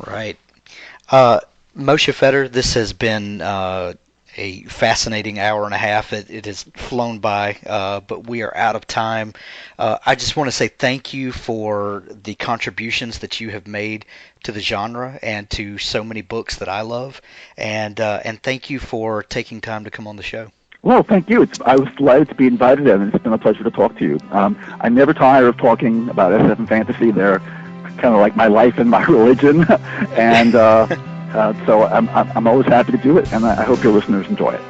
Right. Moshe Feder, this has been a fascinating hour and a half. It has flown by, but we are out of time. I just want to say thank you for the contributions that you have made to the genre and to so many books that I love, and thank you for taking time to come on the show. Well, thank you. I was delighted to be invited, and it's been a pleasure to talk to you. I never tire of talking about SF and fantasy. They're kind of like my life and my religion, and so I'm always happy to do it, and I hope your listeners enjoy it.